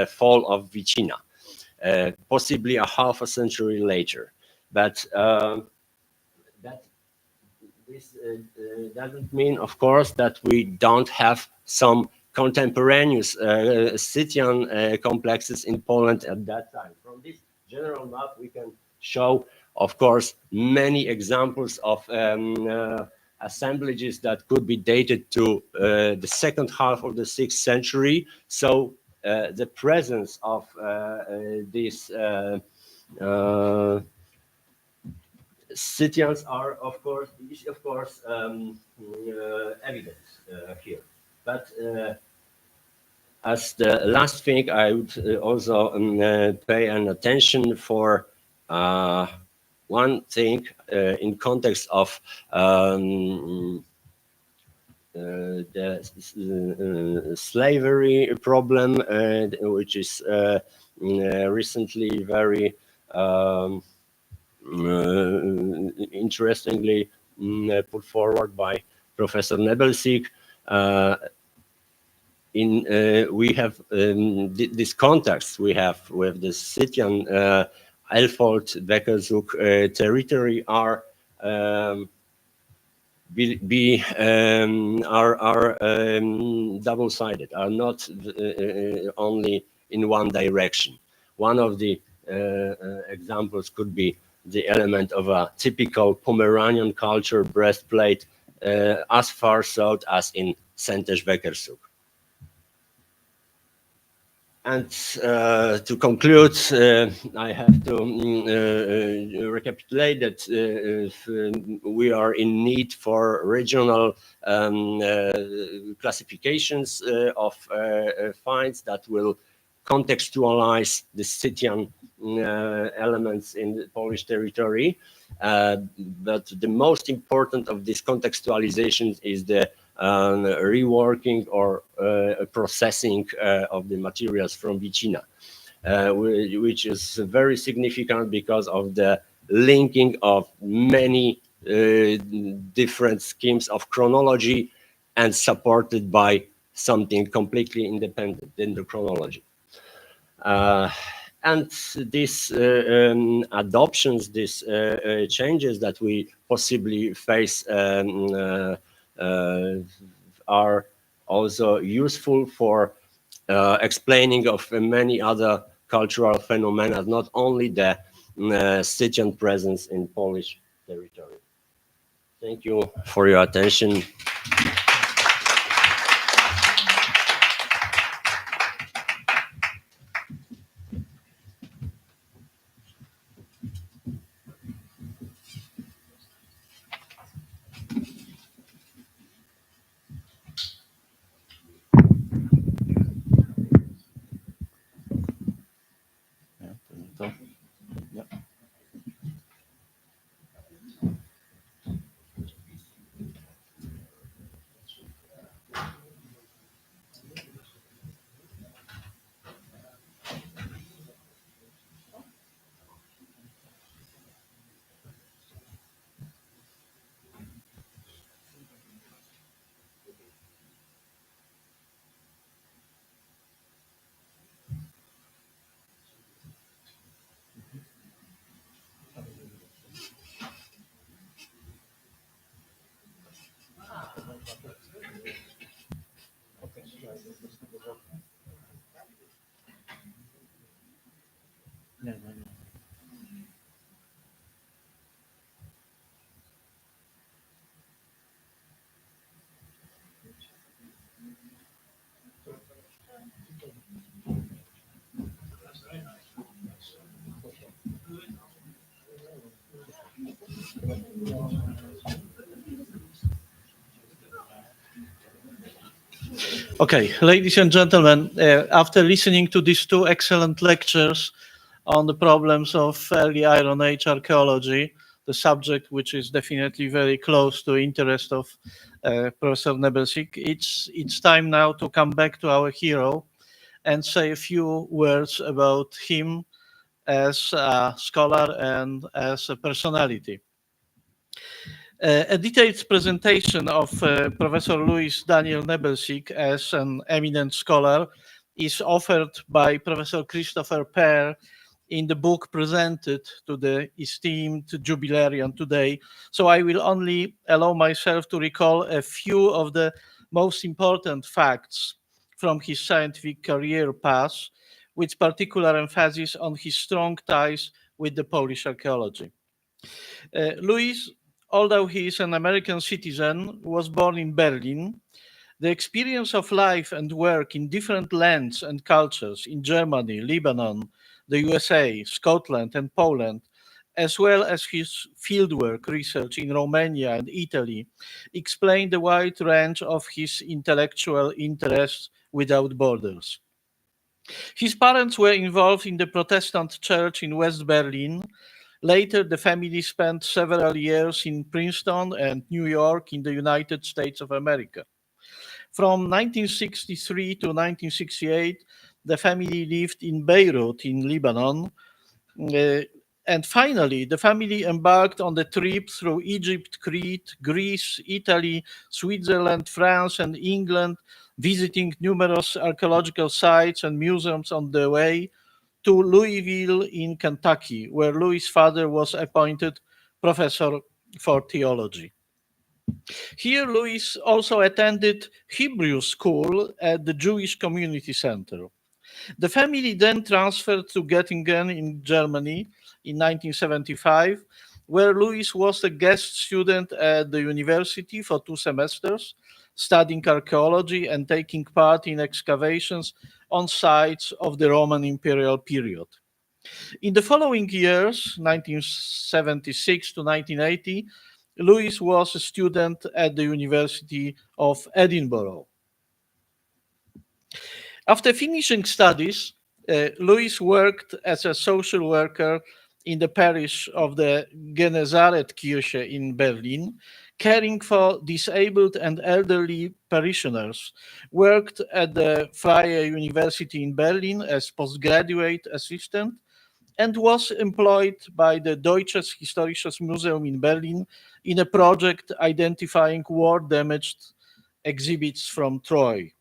fall of Vicina, possibly a half a century later. But this doesn't mean, of course, that we don't have some contemporaneous Scythian complexes in Poland at that time. From this general map, we can show, of course, many examples of assemblages that could be dated to the second half of the 6th century. So the presence of these Scythians are, of course, evident here. But as the last thing, I would also pay an attention for one thing in context of the slavery problem, which is recently very interestingly put forward by Professor Nebelsieg. We have this context we have with the Scythian Elfold-Beckerzug territory are double-sided, are not only in one direction. One of the examples could be the element of a typical Pomeranian culture breastplate as far south as in Sęteś-Beckerzug. And to conclude, I have to recapitulate that we are in need for regional classifications of finds that will contextualize the Scythian elements in the Polish territory. But the most important of these contextualizations is the reworking or processing of the materials from Vicina, which is very significant because of the linking of many different schemes of chronology and supported by something completely independent in the chronology. And these adoptions, these changes that we possibly face are also useful for explaining of many other cultural phenomena, not only the Scythian presence in Polish territory. Thank you for your attention. Okay, ladies and gentlemen, after listening to these two excellent lectures on the problems of early Iron Age archaeology, the subject which is definitely very close to interest of Professor Nebelsic, it's time now to come back to our hero and say a few words about him as a scholar and as a personality. A detailed presentation of Professor Louis Daniel Nebelsic as an eminent scholar is offered by Professor Christopher Pear in the book presented to the esteemed jubilarian today. So I will only allow myself to recall a few of the most important facts from his scientific career path, with particular emphasis on his strong ties with the Polish archaeology. Louis, although he is an American citizen, was born in Berlin. The experience of life and work in different lands and cultures in Germany, Lebanon, the USA, Scotland, and Poland, as well as his fieldwork research in Romania and Italy, explain the wide range of his intellectual interests without borders. His parents were involved in the Protestant church in West Berlin. Later, the family spent several years in Princeton and New York in the United States of America. From 1963 to 1968, the family lived in Beirut in Lebanon. And finally, the family embarked on the trip through Egypt, Crete, Greece, Italy, Switzerland, France, and England, visiting numerous archaeological sites and museums on the way to Louisville in Kentucky, where Louis' father was appointed professor for theology. Here, Louis also attended Hebrew school at the Jewish Community Center. The family then transferred to Göttingen in Germany in 1975, where Louis was a guest student at the university for 2 semesters, studying archaeology and taking part in excavations on sites of the Roman imperial period. In the following years, 1976 to 1980, Louis was a student at the University of Edinburgh. After finishing studies, Louis worked as a social worker in the parish of the Genesaretkirche in Berlin, caring for disabled and elderly parishioners, worked at the Freie University in Berlin as postgraduate assistant, and was employed by the Deutsches Historisches Museum in Berlin in a project identifying war-damaged exhibits from Troy.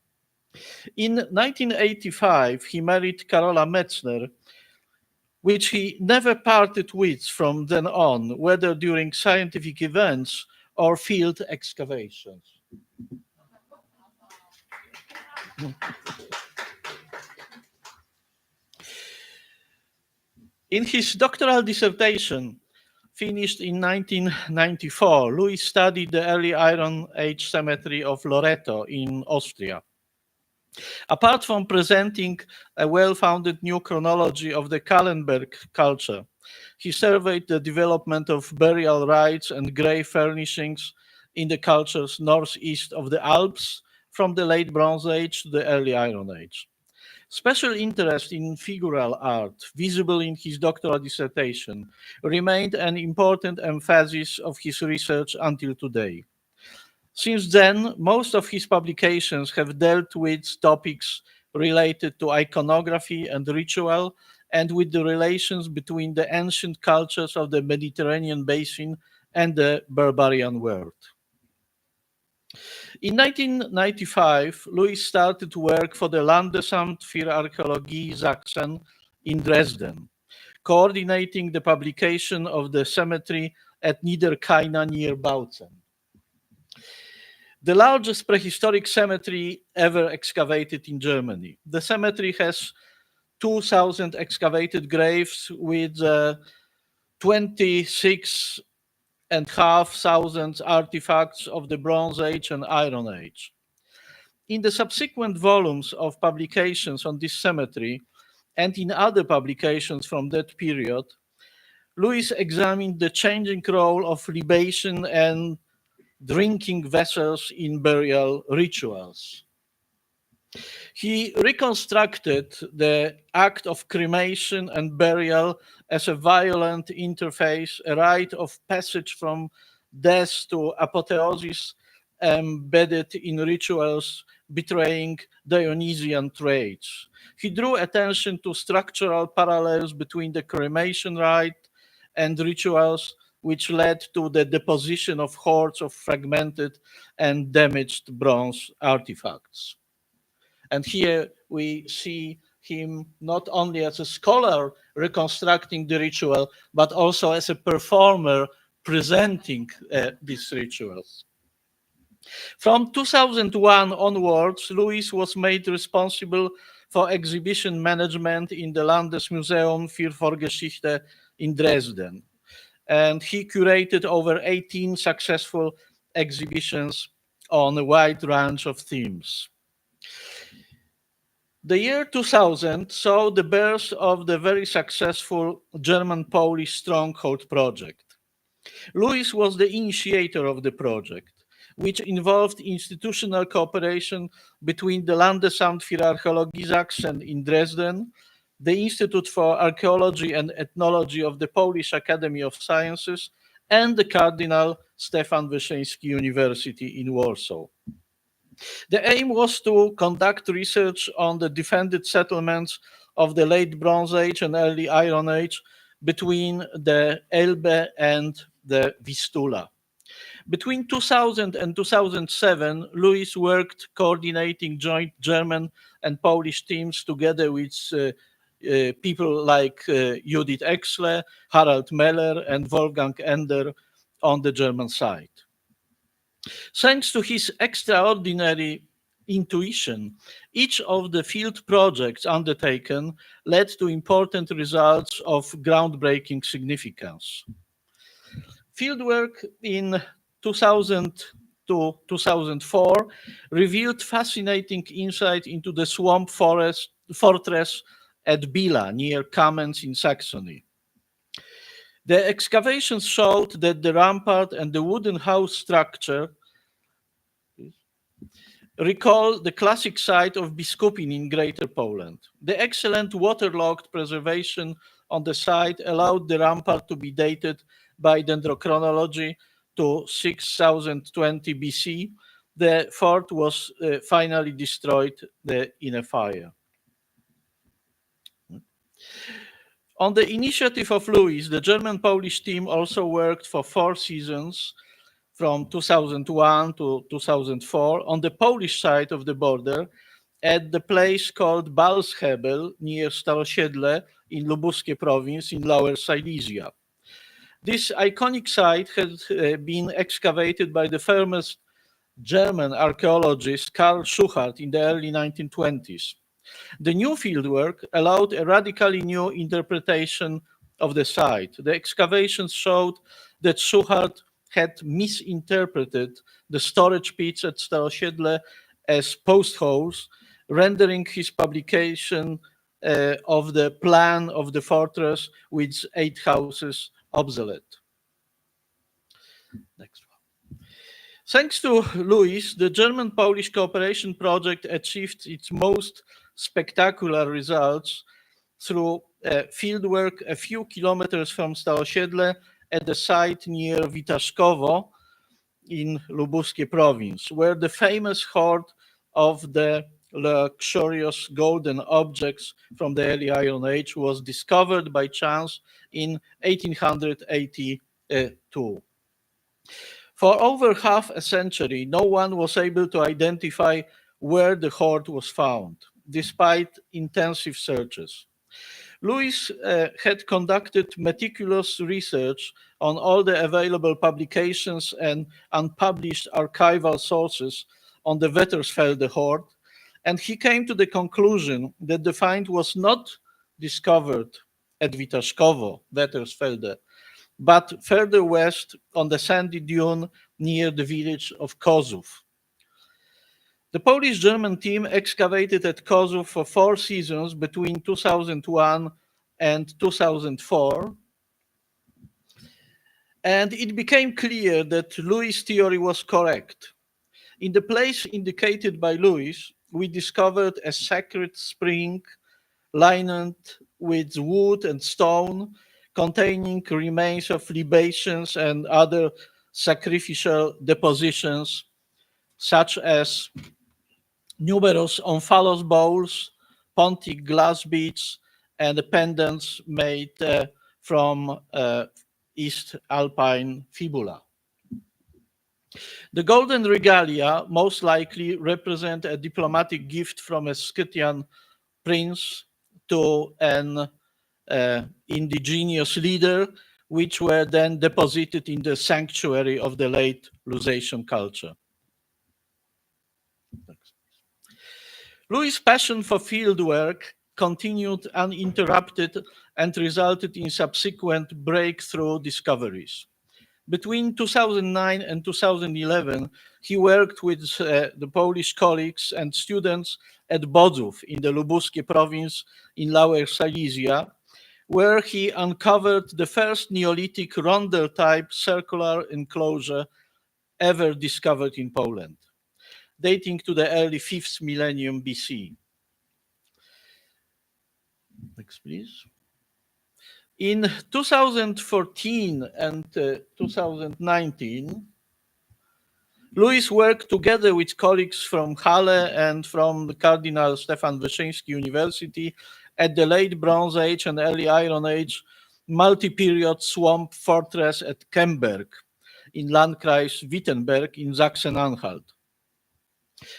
In 1985, he married Carola Metzner, which he never parted with from then on, whether during scientific events or field excavations. In his doctoral dissertation, finished in 1994, Louis studied the early Iron Age cemetery of Loreto in Austria. Apart from presenting a well-founded new chronology of the Kallenberg culture, he surveyed the development of burial rites and grave furnishings in the cultures northeast of the Alps from the late Bronze Age to the early Iron Age. Special interest in figural art, visible in his doctoral dissertation, remained an important emphasis of his research until today. Since then, most of his publications have dealt with topics related to iconography and ritual, and with the relations between the ancient cultures of the Mediterranean basin and the barbarian world. In 1995, Louis started work for the Landesamt für Archäologie Sachsen in Dresden, coordinating the publication of the cemetery at Niederkaina near Bautzen. The largest prehistoric cemetery ever excavated in Germany. The cemetery has 2,000 excavated graves with 26,500 artifacts of the Bronze Age and Iron Age. In the subsequent volumes of publications on this cemetery and in other publications from that period, Louis examined the changing role of libation and drinking vessels in burial rituals. He reconstructed the act of cremation and burial as a violent interface, a rite of passage from death to apotheosis embedded in rituals betraying Dionysian traits. He drew attention to structural parallels between the cremation rite and rituals which led to the deposition of hordes of fragmented and damaged bronze artifacts. And here we see him not only as a scholar reconstructing the ritual, but also as a performer presenting these rituals. From 2001 onwards, Louis was made responsible for exhibition management in the Landesmuseum für Vorgeschichte in Dresden. And he curated over 18 successful exhibitions on a wide range of themes. The year 2000 saw the birth of the very successful German-Polish Stronghold project. Louis was the initiator of the project, which involved institutional cooperation between the Landesamt für Archäologie Sachsen in Dresden, the Institute for Archaeology and Ethnology of the Polish Academy of Sciences, and the Cardinal Stefan Wyszyński University in Warsaw. The aim was to conduct research on the defended settlements of the late Bronze Age and early Iron Age between the Elbe and the Vistula. Between 2000 and 2007, Louis worked coordinating joint German and Polish teams together with people like Judith Exle, Harald Meller, and Wolfgang Ender on the German side. Thanks to his extraordinary intuition, each of the field projects undertaken led to important results of groundbreaking significance. Fieldwork in 2000 to 2004 revealed fascinating insight into the swamp fortress at Bila, near Kamenz in Saxony. The excavations showed that the rampart and the wooden house structure recall the classic site of Biskupin in Greater Poland. The excellent waterlogged preservation on the site allowed the rampart to be dated by dendrochronology to 6020 BC. The fort was finally destroyed in a fire. On the initiative of Louis, the German-Polish team also worked for 4 seasons from 2001 to 2004 on the Polish side of the border at the place called Balshebel near Starosiedle in Lubuskie province in Lower Silesia. This iconic site had been excavated by the famous German archaeologist Karl Schuchart in the early 1920s. The new fieldwork allowed a radically new interpretation of the site. The excavations showed that Schuchart had misinterpreted the storage pits at Starosiedle as post holes, rendering his publication of the plan of the fortress with 8 houses obsolete. Next one. Thanks to Louis, the German-Polish cooperation project achieved its most spectacular results through fieldwork a few kilometers from Starosiedle at the site near Witaszkowo in Lubuskie province, where the famous hoard of the luxurious golden objects from the early Iron Age was discovered by chance in 1882. For over half a century, no one was able to identify where the hoard was found, despite intensive searches. Louis had conducted meticulous research on all the available publications and unpublished archival sources on the Wettersfelde hoard, and he came to the conclusion that the find was not discovered at Witaszkowo, Wettersfelde, but further west on the sandy dune near the village of Kozów. The Polish-German team excavated at Kozów for 4 seasons between 2001 and 2004. And it became clear that Louis' theory was correct. In the place indicated by Louis, we discovered a sacred spring lined with wood and stone, containing remains of libations and other sacrificial depositions, such as numerous omphalos bowls, pontic glass beads, and pendants made from East Alpine fibula. The golden regalia most likely represent a diplomatic gift from a Scythian prince to an indigenous leader, which were then deposited in the sanctuary of the late Lusatian culture. Louis' passion for fieldwork continued uninterrupted and resulted in subsequent breakthrough discoveries. Between 2009 and 2011, he worked with the Polish colleagues and students at Bodzów in the Lubuskie province in Lower Silesia, where he uncovered the first Neolithic rondel-type circular enclosure ever discovered in Poland, dating to the early 5th millennium BC. Next, please. In 2014 and 2019, Louis worked together with colleagues from Halle and from the Cardinal Stefan Wyszyński University at the late Bronze Age and early Iron Age multi-period swamp fortress at Kemberg in Landkreis Wittenberg in Sachsen-Anhalt.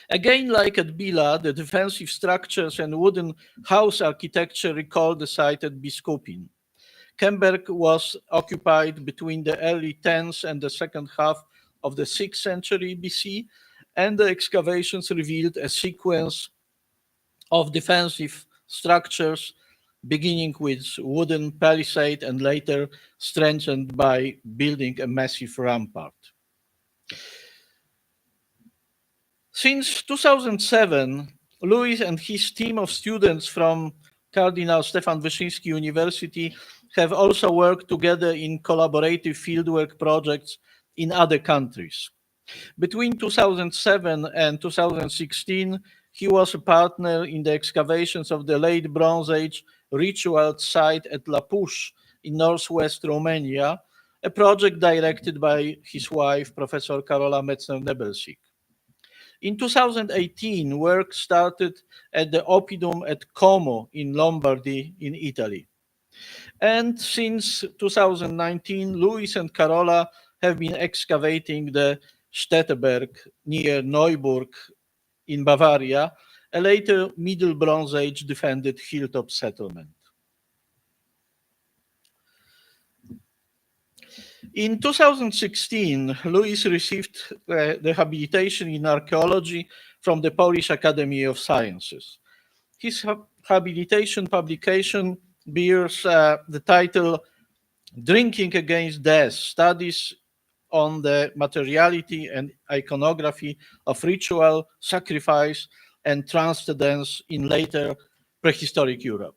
Again, like at Bila, the defensive structures and wooden house architecture recall the site at Biskupin. Kemberg was occupied between the early 10th and the second half of the 6th century BC, and the excavations revealed a sequence of defensive structures, beginning with wooden palisade and later strengthened by building a massive rampart. Since 2007, Louis and his team of students from Cardinal Stefan Wyszyński University have also worked together in collaborative fieldwork projects in other countries. Between 2007 and 2016, he was a partner in the excavations of the late Bronze Age ritual site at La Puș in northwest Romania, a project directed by his wife, Professor Carola Metzner-Nebelsik. In 2018, work started at the Oppidum at Como in Lombardy in Italy. And since 2019, Louis and Carola have been excavating the Stetteberg near Neuburg in Bavaria, a later Middle Bronze Age defended hilltop settlement. In 2016, Louis received the habilitation in archaeology from the Polish Academy of Sciences. His habilitation publication bears the title Drinking Against Death, Studies on the Materiality and Iconography of Ritual, Sacrifice, and Transcendence in Later Prehistoric Europe.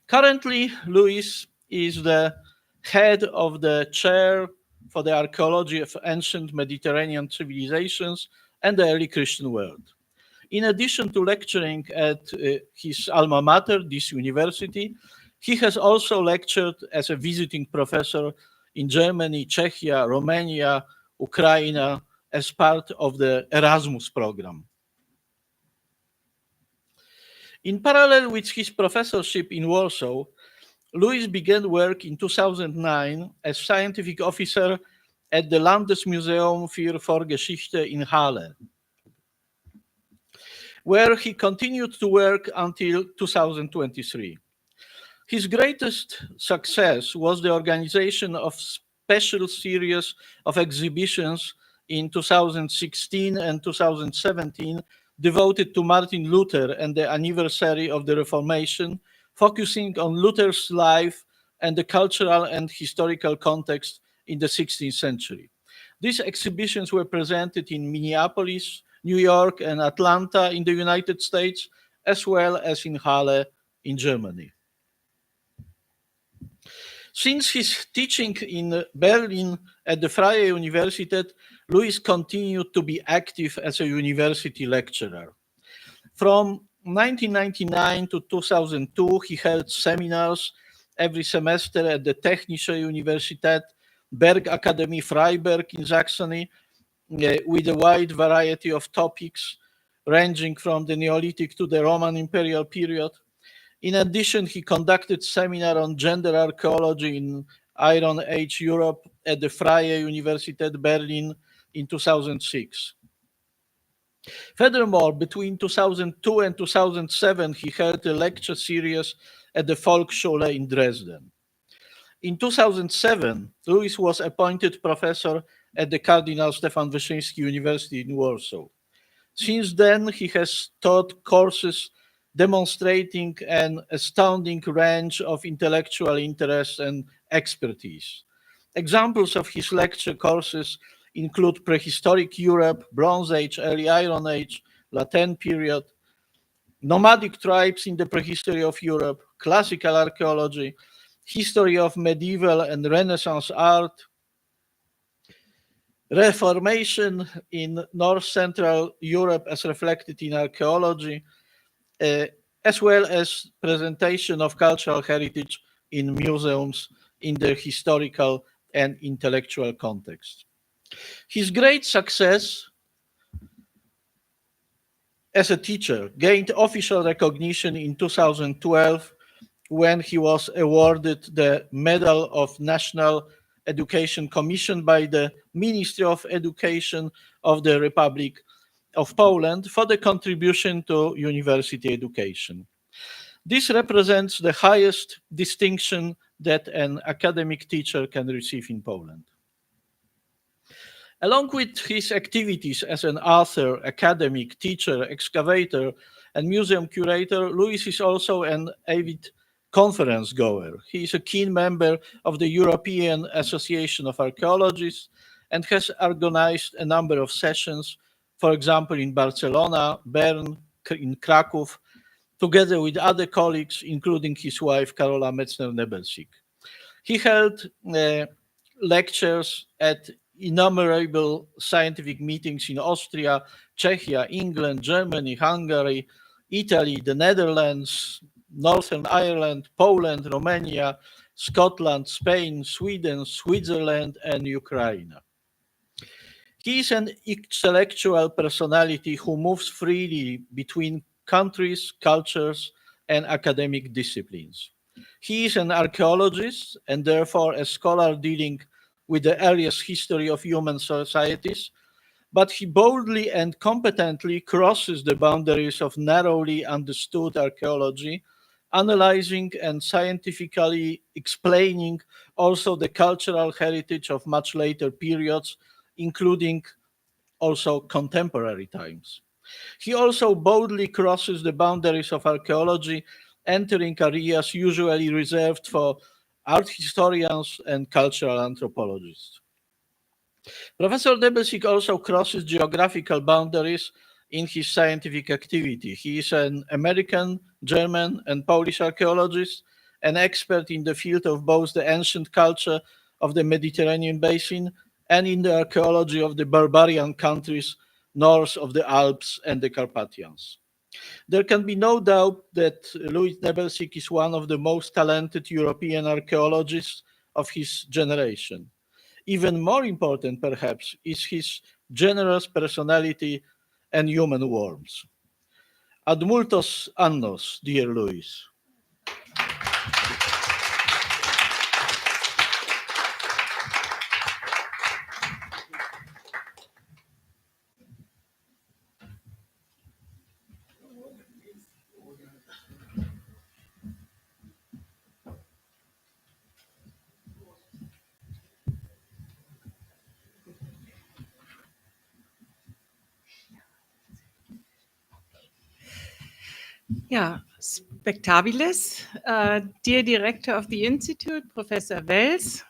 Currently, Louis is the head of the chair for the archaeology of ancient Mediterranean civilizations and the early Christian world. In addition to lecturing at his alma mater, this university, he has also lectured as a visiting professor in Germany, Czechia, Romania, Ukraine, as part of the Erasmus program. In parallel with his professorship in Warsaw, Louis began work in 2009 as scientific officer at the Landesmuseum für Vorgeschichte in Halle, where he continued to work until 2023. His greatest success was the organization of special series of exhibitions in 2016 and 2017 devoted to Martin Luther and the anniversary of the Reformation, focusing on Luther's life and the cultural and historical context in the 16th century. These exhibitions were presented in Minneapolis, New York, and Atlanta in the United States, as well as in Halle in Germany. Since his teaching in Berlin at the Freie Universität, Louis continued to be active as a university lecturer. From 1999 to 2002, he held seminars every semester at the Technische Universität Bergakademie Freiberg in Saxony, with a wide variety of topics ranging from the Neolithic to the Roman imperial period. In addition, he conducted seminar on gender archaeology in Iron Age Europe at the Freie Universität Berlin in 2006. Furthermore, between 2002 and 2007, he held a lecture series at the Volksschule in Dresden. In 2007, Louis was appointed professor at the Cardinal Stefan Wyszyński University in Warsaw. Since then, he has taught courses demonstrating an astounding range of intellectual interest and expertise. Examples of his lecture courses include Prehistoric Europe, Bronze Age, Early Iron Age, Latin period, Nomadic tribes in the prehistory of Europe, Classical archaeology, History of medieval and Renaissance art, Reformation in North Central Europe as reflected in archaeology, as well as presentation of cultural heritage in museums in their historical and intellectual context. His great success as a teacher gained official recognition in 2012 when he was awarded the Medal of National Education Commission by the Ministry of Education of the Republic of Poland for the contribution to university education. This represents the highest distinction that an academic teacher can receive in Poland. Along with his activities as an author, academic, teacher, excavator, and museum curator, Louis is also an avid conference goer. He is a keen member of the European Association of Archaeologists and has organized a number of sessions, for example, in Barcelona, Bern, in Kraków, together with other colleagues, including his wife, Karola Metzner-Nebelsik. He held lectures at innumerable scientific meetings in Austria, Czechia, England, Germany, Hungary, Italy, the Netherlands, Northern Ireland, Poland, Romania, Scotland, Spain, Sweden, Switzerland, and Ukraine. He is an intellectual personality who moves freely between countries, cultures, and academic disciplines. He is an archaeologist and therefore a scholar dealing with the earliest history of human societies, but he boldly and competently crosses the boundaries of narrowly understood archaeology, analyzing and scientifically explaining also the cultural heritage of much later periods, including also contemporary times. He also boldly crosses the boundaries of archaeology, entering areas usually reserved for art historians and cultural anthropologists. Professor Nebelsik also crosses geographical boundaries in his scientific activity. He is an American, German, and Polish archaeologist, an expert in the field of both the ancient culture of the Mediterranean basin and in the archaeology of the barbarian countries north of the Alps and the Carpathians. There can be no doubt that Louis Nebelsik is one of the most talented European archaeologists of his generation. Even more important, perhaps, is his generous personality and human warmth. Ad multos annos, dear Louis. Yeah, spectabiles. Dear Director of the Institute, Professor Wels,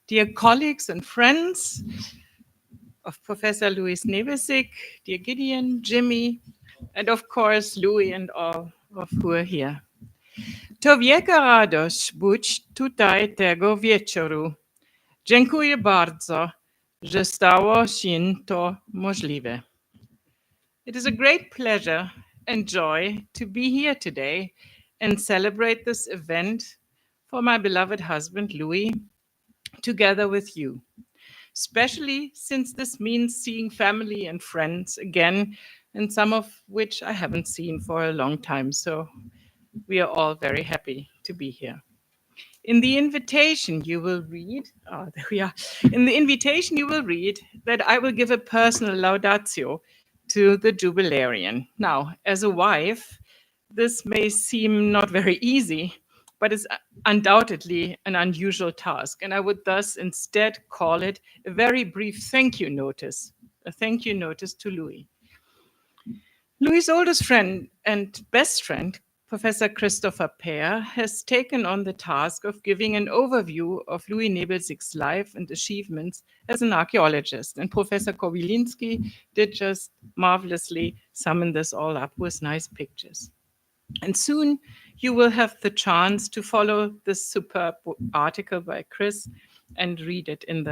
dear colleagues and friends of Professor Louis Nebelsik, dear Gideon, Jimmy, and of course, Louis and all of who are here. To wielka radość być tutaj tego wieczoru. Dziękuję bardzo, że stało się to możliwe. It is a great pleasure and joy to be here today and celebrate this event for my beloved husband, Louis, together with you, especially since this means seeing family and friends again, and some of which I haven't seen for a long time. So we are all very happy to be here. In the invitation you will read, there we are. In the invitation you will read that I will give a personal laudatio to the jubilarian. Now, as a wife, this may seem not very easy, but it's undoubtedly an unusual task. And I would thus instead call it a very brief thank you notice, a thank you notice to Louis. Louis' oldest friend and best friend, Professor Christopher Pear, has taken on the task of giving an overview of Louis Nebelsig's life and achievements as an archaeologist. And Professor Kobylinski did just marvelously summon this all up with nice pictures. And soon you will have the chance to follow this superb article by Chris and read it in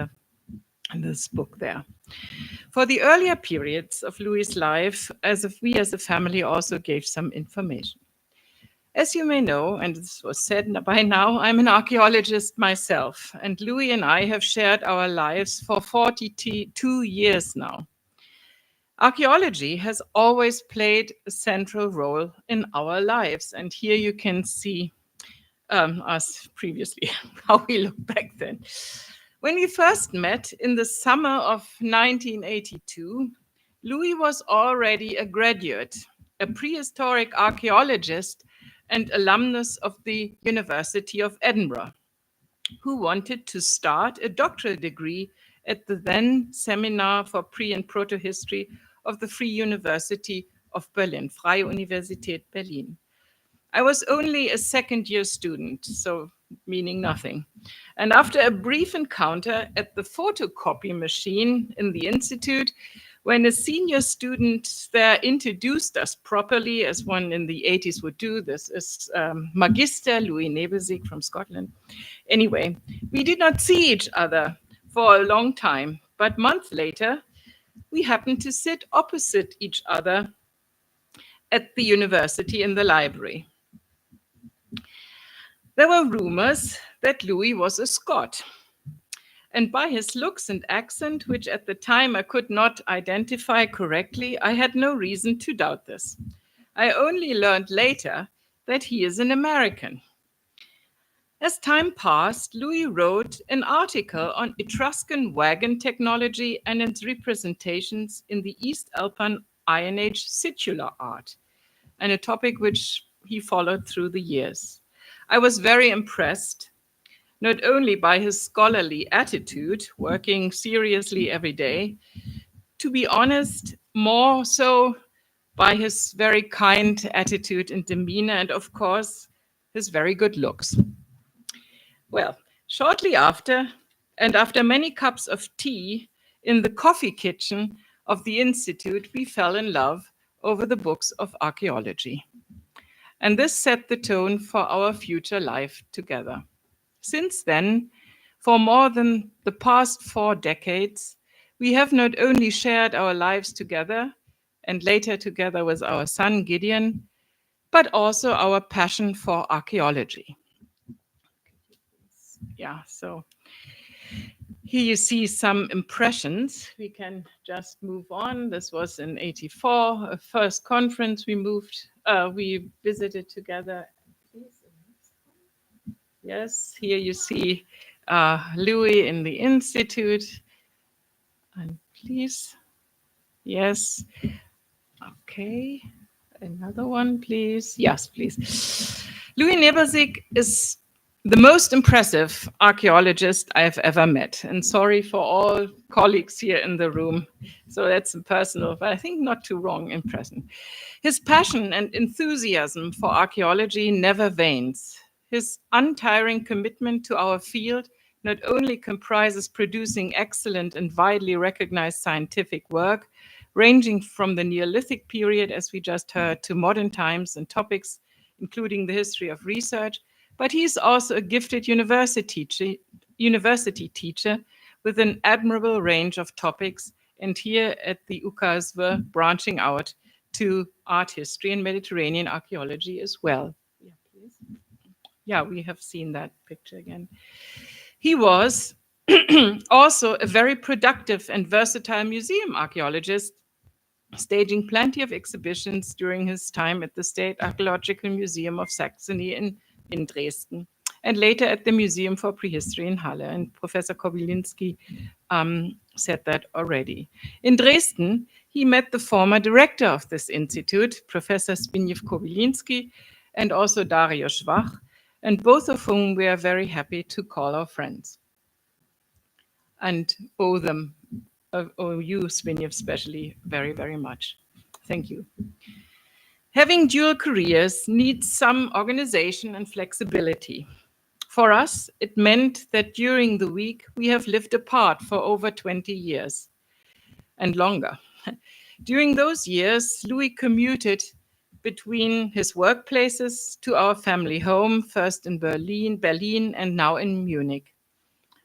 this book there. For the earlier periods of Louis' life, we as a family also gave some information. As you may know, and this was said by now, I'm an archaeologist myself, and Louis and I have shared our lives for 42 years now. Archaeology has always played a central role in our lives, and here you can see us previously, how we looked back then. When we first met in the summer of 1982, Louis was already a graduate, a prehistoric archaeologist and alumnus of the University of Edinburgh, who wanted to start a doctoral degree at the then Seminar for Pre- and Proto-History of the Free University of Berlin, Freie Universität Berlin. I was only a second-year student, so meaning nothing. And after a brief encounter at the photocopy machine in the Institute, when a senior student there introduced us properly, as one in the 80s would do, this is Magister Louis Nebelsig from Scotland. Anyway, we did not see each other for a long time, but months later, we happened to sit opposite each other at the university in the library. There were rumors that Louis was a Scot. And by his looks and accent, which at the time I could not identify correctly, I had no reason to doubt this. I only learned later that he is an American. As time passed, Louis wrote an article on Etruscan wagon technology and its representations in the East Alpine Iron Age sitular art, and a topic which he followed through the years. I was very impressed, not only by his scholarly attitude, working seriously every day, to be honest, more so by his very kind attitude and demeanor, and of course, his very good looks. Well, shortly after, and after many cups of tea in the coffee kitchen of the Institute, we fell in love over the books of archaeology. And this set the tone for our future life together. Since then, for more than the past 4 decades, we have not only shared our lives together, and later together with our son Gideon, but also our passion for archaeology. Yeah, so here you see some impressions. We can just move on. This was in '84, a first conference we visited together. Yes, here you see Louis in the Institute. And please, yes, okay. Another one, please. Yes, please. Louis Nebelsig is the most impressive archaeologist I've ever met. And sorry for all colleagues here in the room. So that's personal, but I think not too wrong impression. His passion and enthusiasm for archaeology never wanes. His untiring commitment to our field not only comprises producing excellent and widely recognized scientific work, ranging from the Neolithic period, as we just heard, to modern times and topics including the history of research, but he's also a gifted university teacher with an admirable range of topics, and here at the UKSW branching out to art history and Mediterranean archaeology as well. Yeah, please. Yeah, we have seen that picture again. He was also a very productive and versatile museum archaeologist, staging plenty of exhibitions during his time at the State Archaeological Museum of Saxony in Dresden, and later at the Museum for Prehistory in Halle. And Professor Kobylinski said that already. In Dresden, he met the former director of this institute, Professor Zbigniew Kobylinski, and also Dario Schwach, and both of whom we are very happy to call our friends. And owe you, Zbigniew, especially very, very much. Thank you. Having dual careers needs some organization and flexibility. For us, it meant that during the week, we have lived apart for over 20 years and longer. During those years, Louis commuted between his workplaces to our family home, first in Berlin, and now in Munich.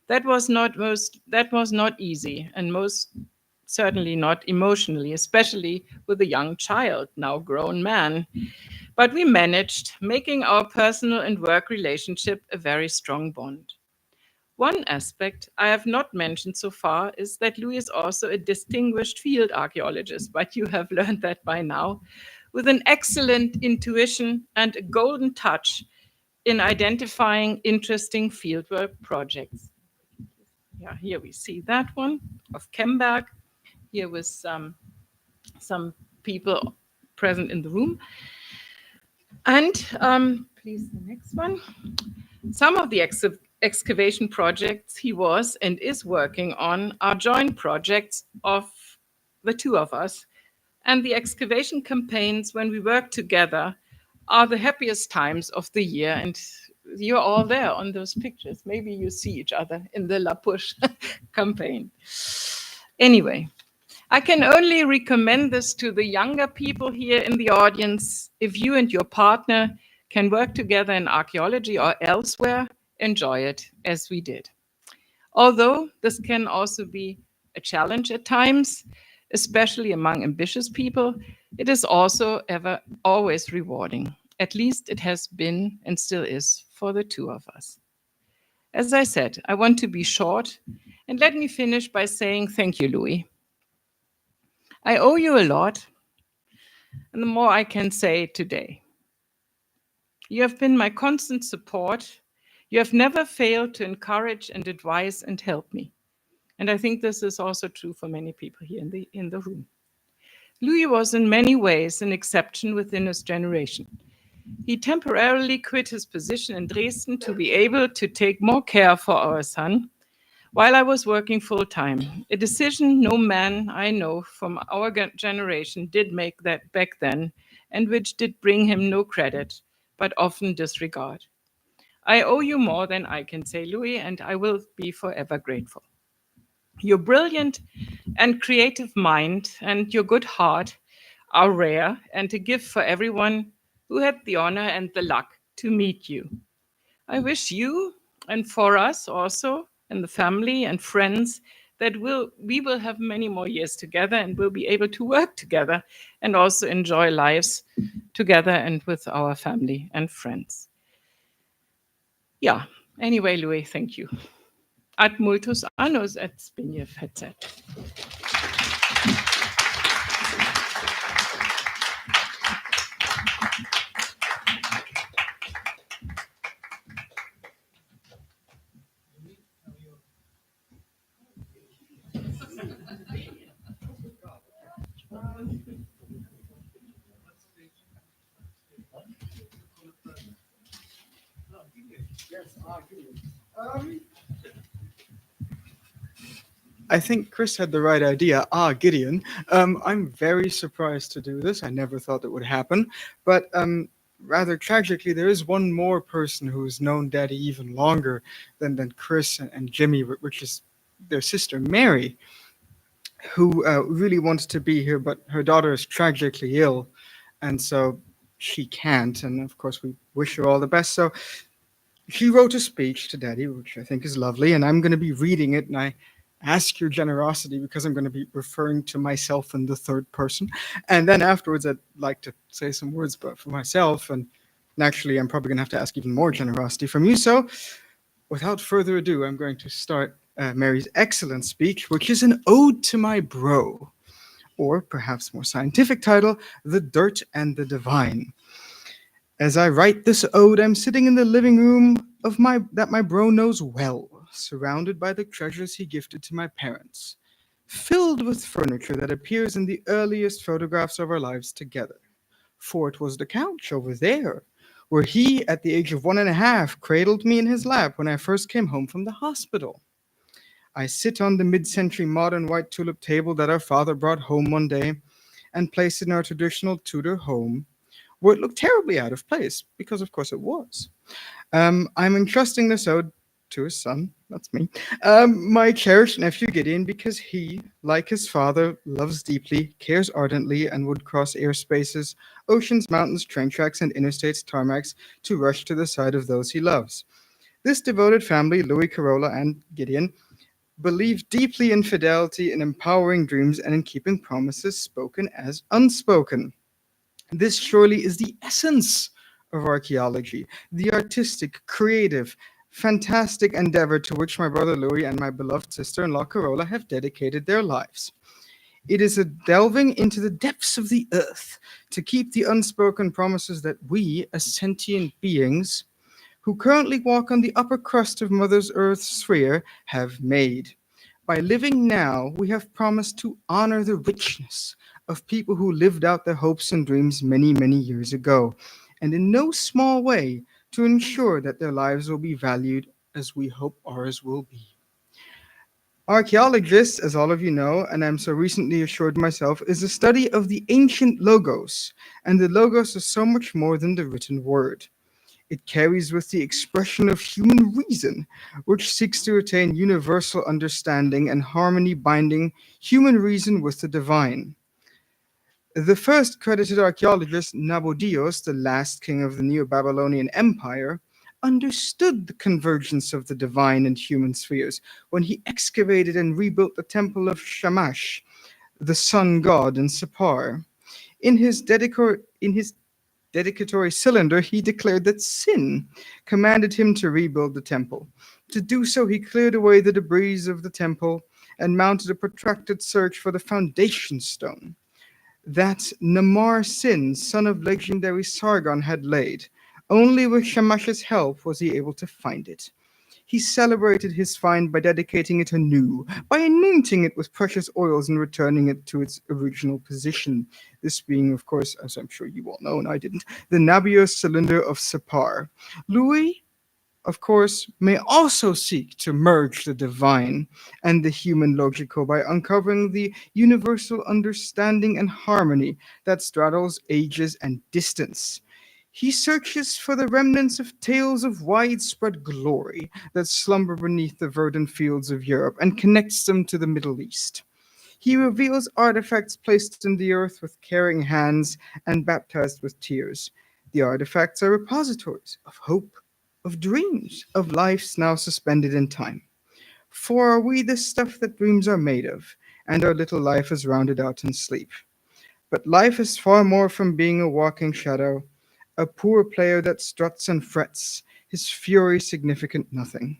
That was not easy, and most certainly not emotionally, especially with a young child, now grown man. But we managed, making our personal and work relationship a very strong bond. One aspect I have not mentioned so far is that Louis is also a distinguished field archaeologist, but you have learned that by now, with an excellent intuition and a golden touch in identifying interesting fieldwork projects. Yeah, here we see that one of Kemberg, here with some people present in the room. And please, the next one. Some of the excavation projects he was and is working on are joint projects of the two of us. And the excavation campaigns, when we work together, are the happiest times of the year. And you're all there on those pictures. Maybe you see each other in the La Push campaign. Anyway, I can only recommend this to the younger people here in the audience. If you and your partner can work together in archaeology or elsewhere, enjoy it as we did. Although this can also be a challenge at times, especially among ambitious people, it is also always rewarding. At least it has been and still is for the two of us. As I said, I want to be short, and let me finish by saying thank you, Louis. I owe you a lot, and the more I can say today. You have been my constant support. You have never failed to encourage and advise and help me. And I think this is also true for many people here in the room. Louis was in many ways an exception within his generation. He temporarily quit his position in Dresden to be able to take more care for our son while I was working full-time, a decision no man I know from our generation did make that back then, and which did bring him no credit, but often disregard. I owe you more than I can say, Louis, and I will be forever grateful. Your brilliant and creative mind and your good heart are rare and a gift for everyone who had the honor and the luck to meet you. I wish you, and for us also, and the family and friends, that we will have many more years together and will be able to work together and also enjoy lives together and with our family and friends. Yeah, anyway, Louis, thank you. Ad multus annos et Zbigniew had said. I think Chris had the right idea. Gideon. I'm very surprised to do this. I never thought it would happen. But rather tragically, there is one more person who's known Daddy even longer than Chris and Jimmy, which is their sister, Mary, who really wants to be here, but her daughter is tragically ill. And so she can't, and of course we wish her all the best. So she wrote a speech to Daddy, which I think is lovely, and I'm going to be reading it, and I ask your generosity because I'm going to be referring to myself in the third person. And then afterwards, I'd like to say some words for myself, and naturally, I'm probably going to have to ask even more generosity from you. So without further ado, I'm going to start Mary's excellent speech, which is an ode to my bro, or perhaps more scientific title, The Dirt and the Divine. As I write this ode, I'm sitting in the living room that my bro knows well, surrounded by the treasures he gifted to my parents, filled with furniture that appears in the earliest photographs of our lives together. For it was the couch over there, where he, at the age of 1.5, cradled me in his lap when I first came home from the hospital. I sit on the mid-century modern white tulip table that our father brought home one day and placed in our traditional Tudor home, where it looked terribly out of place, because of course it was. I'm entrusting this ode to his son, that's me, my cherished nephew Gideon, because he, like his father, loves deeply, cares ardently, and would cross airspaces, oceans, mountains, train tracks, and interstates, tarmacs, to rush to the side of those he loves. This devoted family, Louis, Carola, and Gideon, believe deeply in fidelity, in empowering dreams, and in keeping promises spoken as unspoken. This surely is the essence of archaeology, the artistic, creative, fantastic endeavor to which my brother Louis and my beloved sister-in-law Carola have dedicated their lives. It is a delving into the depths of the earth to keep the unspoken promises that we, as sentient beings, who currently walk on the upper crust of Mother Earth's sphere, have made. By living now, we have promised to honor the richness of people who lived out their hopes and dreams many, many years ago, and in no small way to ensure that their lives will be valued as we hope ours will be. Archaeologists, as all of you know, and I'm so recently assured myself, is a study of the ancient logos, and the logos is so much more than the written word. It carries with the expression of human reason, which seeks to attain universal understanding and harmony, binding human reason with the divine. The first credited archaeologist, Nabonidus, the last king of the Neo-Babylonian Empire, understood the convergence of the divine and human spheres when he excavated and rebuilt the temple of Shamash, the sun god in Sippar. In his dedicatory cylinder, he declared that sin commanded him to rebuild the temple. To do so, he cleared away the debris of the temple and mounted a protracted search for the foundation stone that Namar Sin, son of legendary Sargon, had laid. Only with Shamash's help was he able to find it. He celebrated his find by dedicating it anew, by anointing it with precious oils and returning it to its original position. This being, of course, as I'm sure you all know, and I didn't, the Nabios cylinder of Sippar. Louis, of course, may also seek to merge the divine and the human logical by uncovering the universal understanding and harmony that straddles ages and distance. He searches for the remnants of tales of widespread glory that slumber beneath the verdant fields of Europe and connects them to the Middle East. He reveals artifacts placed in the earth with caring hands and baptized with tears. The artifacts are repositories of hope, of dreams, of lives now suspended in time. For are we the stuff that dreams are made of, and our little life is rounded out in sleep. But life is far more from being a walking shadow, a poor player that struts and frets, his fury significant nothing.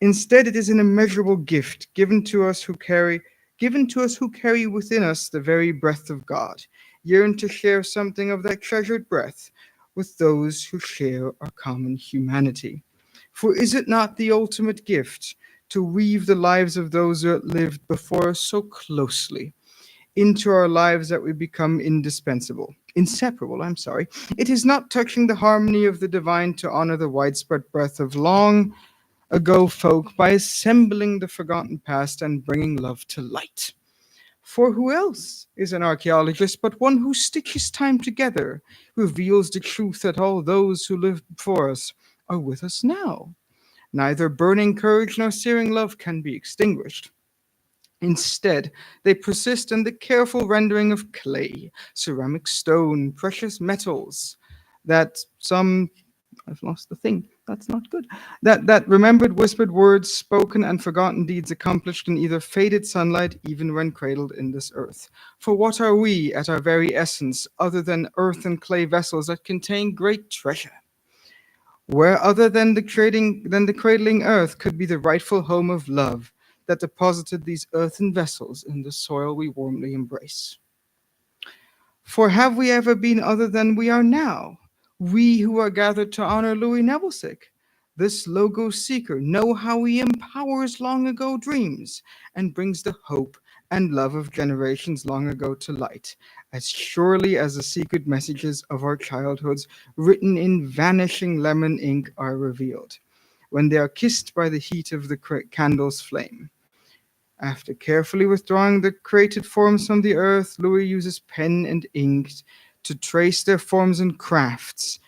Instead, it is an immeasurable gift given to us who carry within us the very breath of God, yearn to share something of that treasured breath with those who share our common humanity. For is it not the ultimate gift to weave the lives of those who lived before us so closely into our lives that we become inseparable? It is not touching the harmony of the divine to honor the widespread breath of long ago folk by assembling the forgotten past and bringing love to light. For who else is an archaeologist but one who stitches time together, reveals the truth that all those who lived before us are with us now? Neither burning courage nor searing love can be extinguished. Instead, they persist in the careful rendering of clay, ceramic stone, precious metals, that some, I've lost the thing, that's not good, that remembered whispered words, spoken and forgotten deeds accomplished in either faded sunlight, even when cradled in this earth. For what are we at our very essence, other than earth and clay vessels that contain great treasure? Where other than the cradling earth could be the rightful home of love that deposited these earthen vessels in the soil we warmly embrace? For have we ever been other than we are now? We who are gathered to honor Louis Nebelsick, this logo seeker, know how he empowers long ago dreams and brings the hope and love of generations long ago to light, as surely as the secret messages of our childhoods written in vanishing lemon ink are revealed, when they are kissed by the heat of the candle's flame. After carefully withdrawing the created forms from the earth, Louis uses pen and ink to trace their forms and crafts,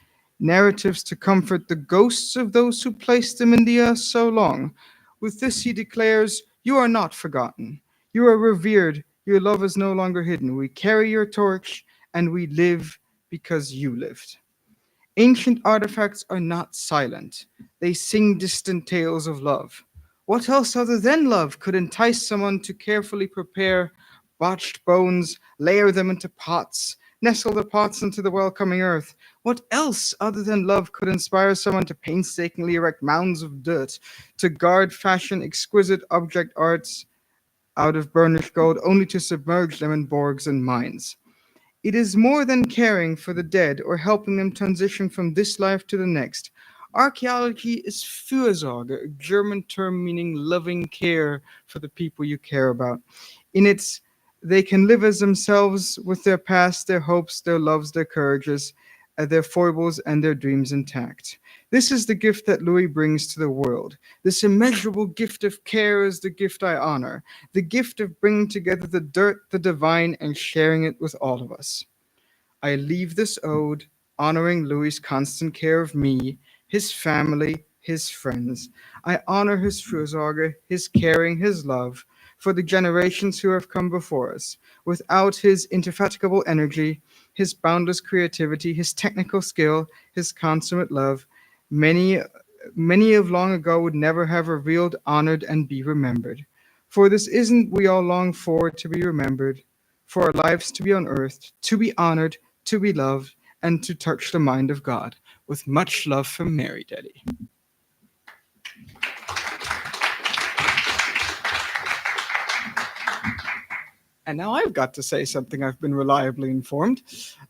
narratives to comfort the ghosts of those who placed them in the earth so long. With this he declares, "You are not forgotten. You are revered. Your love is no longer hidden. We carry your torch, and we live because you lived." Ancient artifacts are not silent. They sing distant tales of love. What else other than love could entice someone to carefully prepare botched bones, layer them into pots, nestle the pots into the welcoming earth? What else other than love could inspire someone to painstakingly erect mounds of dirt, to guard, fashion exquisite object arts out of burnished gold, only to submerge them in borgs and mines? It is more than caring for the dead or helping them transition from this life to the next. Archaeology is Fürsorge, a German term meaning loving care for the people you care about. In its, they can live as themselves with their past, their hopes, their loves, their courages, their foibles, and their dreams intact. This is the gift that Louis brings to the world. This immeasurable gift of care is the gift I honor, the gift of bringing together the dirt, the divine, and sharing it with all of us. I leave this ode honoring Louis' constant care of me, his family, his friends. I honor his Fürsorge, his caring, his love for the generations who have come before us. Without his indefatigable energy, his boundless creativity, his technical skill, his consummate love, many of long ago would never have revealed, honored, and be remembered. For this isn't we all long for to be remembered, for our lives to be unearthed, to be honored, to be loved, and to touch the mind of God. With much love from Mary Daddy. And now I've got to say something I've been reliably informed.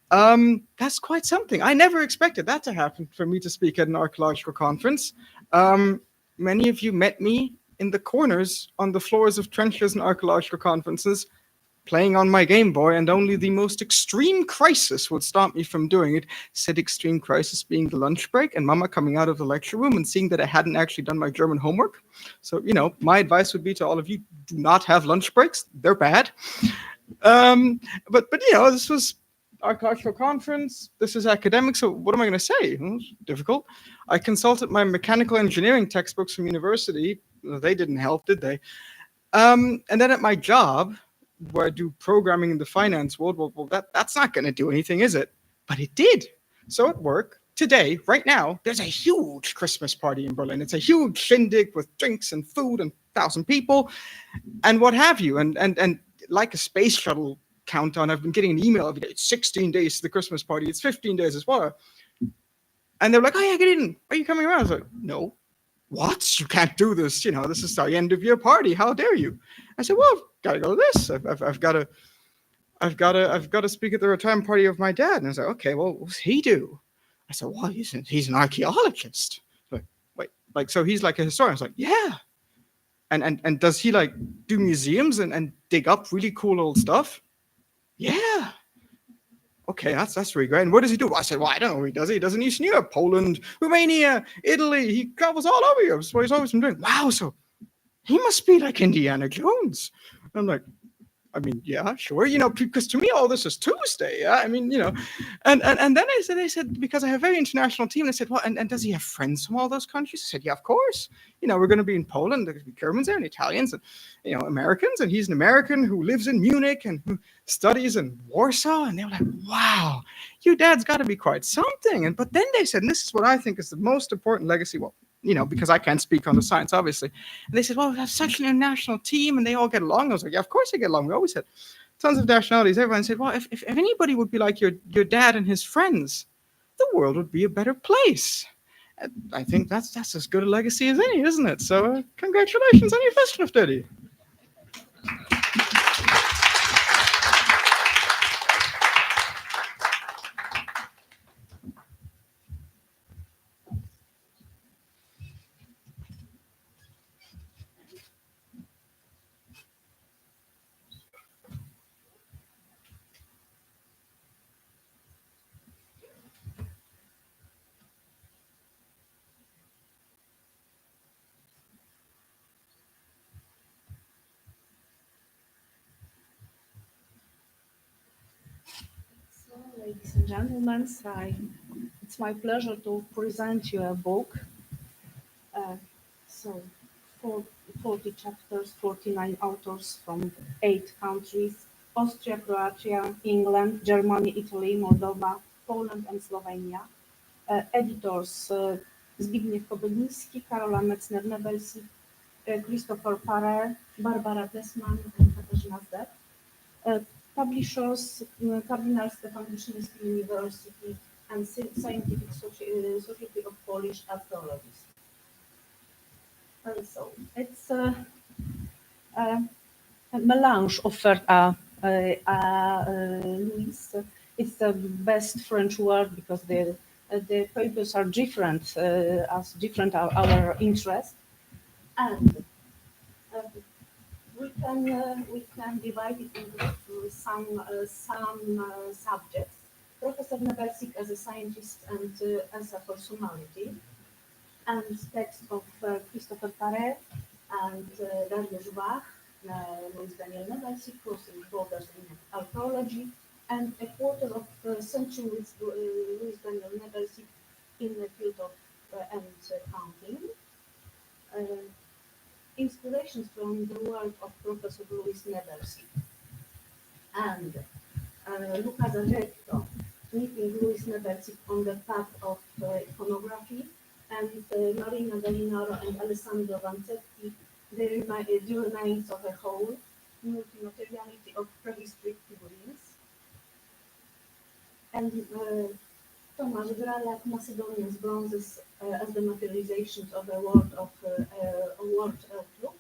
That's quite something. I never expected that to happen, for me to speak at an archaeological conference. Many of you met me in the corners on the floors of trenches and archaeological conferences, playing on my Game Boy, and only the most extreme crisis would stop me from doing it. Said extreme crisis being the lunch break and Mama coming out of the lecture room and seeing that I hadn't actually done my German homework. So, my advice would be to all of you, do not have lunch breaks. They're bad. But this was archaeological conference. This is academic. So what am I going to say? It's difficult. I consulted my mechanical engineering textbooks from university. They didn't help, did they? And then at my job, where I do programming in the finance world, well that's not going to do anything, is it? But it did. So at work, today, right now, there's a huge Christmas party in Berlin. It's a huge shindig with drinks and food and 1,000 people and what have you. And like a space shuttle countdown, I've been getting an email every day. It's 16 days to the Christmas party. It's 15 days as well. And they're like, "Oh yeah, get in. Are you coming around?" I was like, "No." "What? You can't do this. This is our end of year party. How dare you?" I said, "Well, I've got to go to this. I've got to speak at the retirement party of my dad." And I was like, "Okay, well, what's he do?" I said, "Well, he's an archaeologist." Like, wait, so he's like a historian? I was like, "Yeah." And does he like do museums and dig up really cool old stuff? "Yeah." "Okay, that's really great. And what does he do?" I said, "Well, I don't know what he does. He does in Eastern Europe, Poland, Romania, Italy. He travels all over Europe. That's what he's always been doing." "Wow, so he must be like Indiana Jones." I'm like, I mean, yeah, sure, because to me all this is Tuesday. Yeah, I mean, and then they said because I have a very international team. They said, well, and does he have friends from all those countries? I said, yeah, of course. We're going to be in Poland. There's going to be Germans there and Italians and Americans. And he's an American who lives in Munich and who studies in Warsaw. And they were like, wow, your dad's got to be quite something. But then they said, and this is what I think is the most important legacy. Well, because I can't speak on the science, obviously. And they said, well, we have such an international team and they all get along. I was like, yeah, of course they get along. We always had tons of nationalities. Everyone said, well, if anybody would be like your dad and his friends, the world would be a better place. And I think that's as good a legacy as any, isn't it? So congratulations on your Festschrift, Daddy. So, ladies and gentlemen, it's my pleasure to present you a book. So, 40 chapters, 49 authors from 8 countries: Austria, Croatia, England, Germany, Italy, Moldova, Poland, and Slovenia. Editors Zbigniew Kobyliński, Karola Metzner-Nebelsi, Christopher Paré, Barbara Tessman, and Katarzyna Zdech. Publishers Cardinal Stefan Wyszyński University and Scientific Society of Polish Archaeologists. So it's a melange offered Louis. It's the best French word because the papers are different, as different are our interests, and we can divide it into some subjects. Professor Nebelsi as a scientist and as a personality, and text of Christopher Paré and Dariusz Wach, Louis Daniel Nebelsi, Crossing Borders in Archaeology, and a quarter of a century with Louis Daniel Nebelsi in the field of and counting. Inspirations from the work of Professor Louis Nebelsi and Luca Zagetto, meeting Louis Nebelsi on the path of iconography, and Marina Gallinaro and Alessandro Vanzetti, the remains of a whole, multimateriality of prehistoric figurines, and Tomasz Gralak, Macedonian bronzes as the materializations of a world outlook,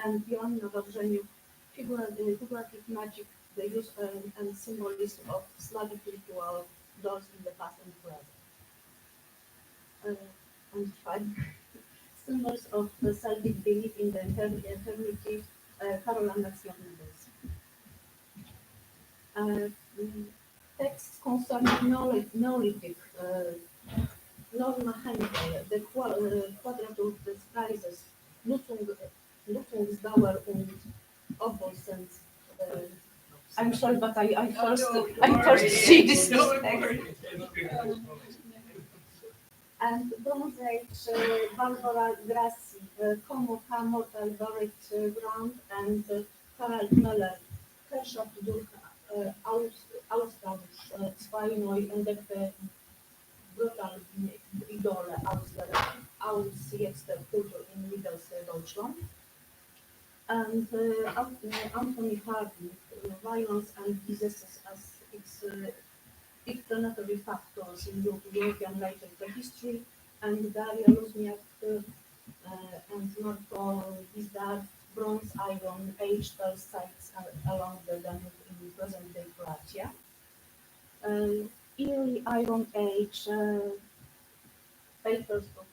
and Joanna Wawrzeniuk, figurative magic, the use and symbolism of Slavic ritual dolls in the past and present. And five symbols of the Celtic belief in the eternity, Karola Metzner-Nebelsi. Texts concerning Neolithic, Norma Henkel, the Quadratur des Preises, Nutzungsdauer und Obsoleszenz. I'm sorry, but I first see this text. And Bronze Age, Barbara Grassi, Komoka, Mortal Buried Ground, and Harald Möller, Kershaw durch Austausch, zwei neu entdeckte brutal Idole aus jetzt Kultur in Mitteldeutschland. And Anthony Hardy, Violence and Diseases as its explanatory factors in European later prehistory, and Daria Luzniak and Marco Bizdar, Bronze Iron Age sites along the Danube in present-day Croatia. Early Iron Age papers of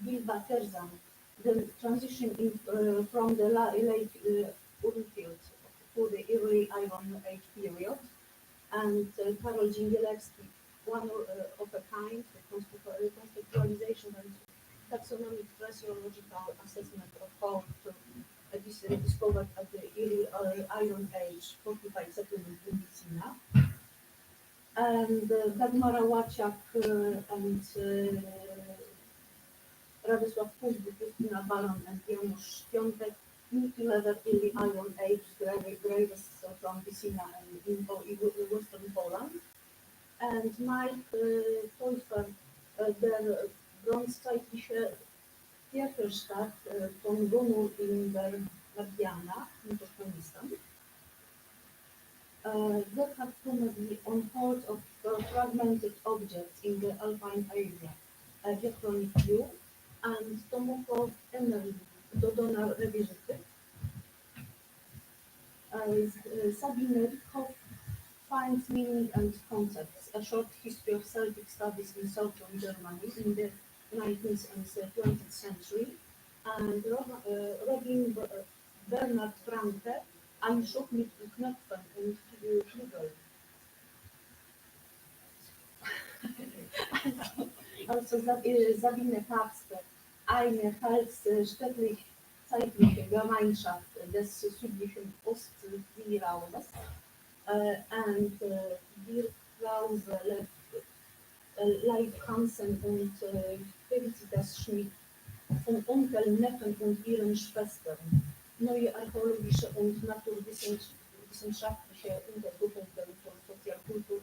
Wilba Terzan, the transition from the late Urnfield to the early Iron Age period, and Karol Dzingielewski, one of a kind, the conceptualization and taxonomic physiological assessment of how to discovered at the Iron Age fortified settlement in Bycyna. And Dagmara Łaciak and Radosław Kuźbik, Justyna Baron and Janusz Świątek multi-level early Iron Age graves from Bycyna and in Western Poland. And Mike Teuffer, der brązzeitliche Viertelstadt von Gomul in der Mariana, in Turkmenistan. Gerhard Tumedi on hold of fragmented objects in the Alpine area, a diachronic view, and Tomoko Emery, Dodona Revisited. Sabine Rickhoff finds meaning and concepts, a short history of Celtic studies in southern Germany in the 19th and 20th century, and Robin Bernard Franke, Ein Schub mit Knöpfen und Flügeln. Also Sabine Papste, eine zeitliche Gemeinschaft des südlichen Ostseeraumes, and Dirk Krause, Leif Hansen und Felicitas Schmidt von Onkel, Neffen und ihren Schwestern. Neue archäologische und naturwissenschaftliche Untersuchungen von Sozialkultur.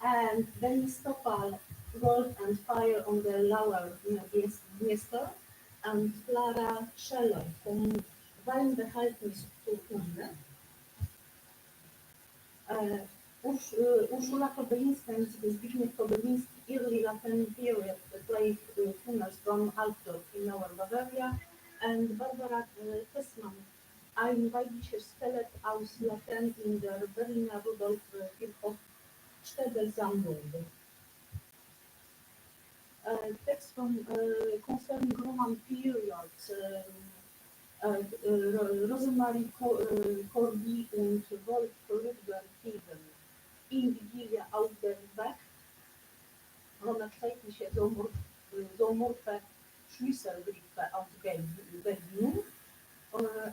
And Denis Topal, Gold and Fire on the Lower Dniester, and Clara Scheller vom Weinbehaltungsturkunde. Ursula Kobylińska and Zbigniew Kobyliński, early Latin period clay tunnels from Altdorf in Lower Bavaria, and Barbara Tessmann, ein weibliches Skelett aus Latin in der Berliner Rudolf Virchow Städelsammlung. Text from concerning Roman periods, Rosemarie Corby und Wolf Rüdger Kiven. In Vigilia auf der Weg, zeitliche zoomorphe Schlüsselbriefe aus Belgien,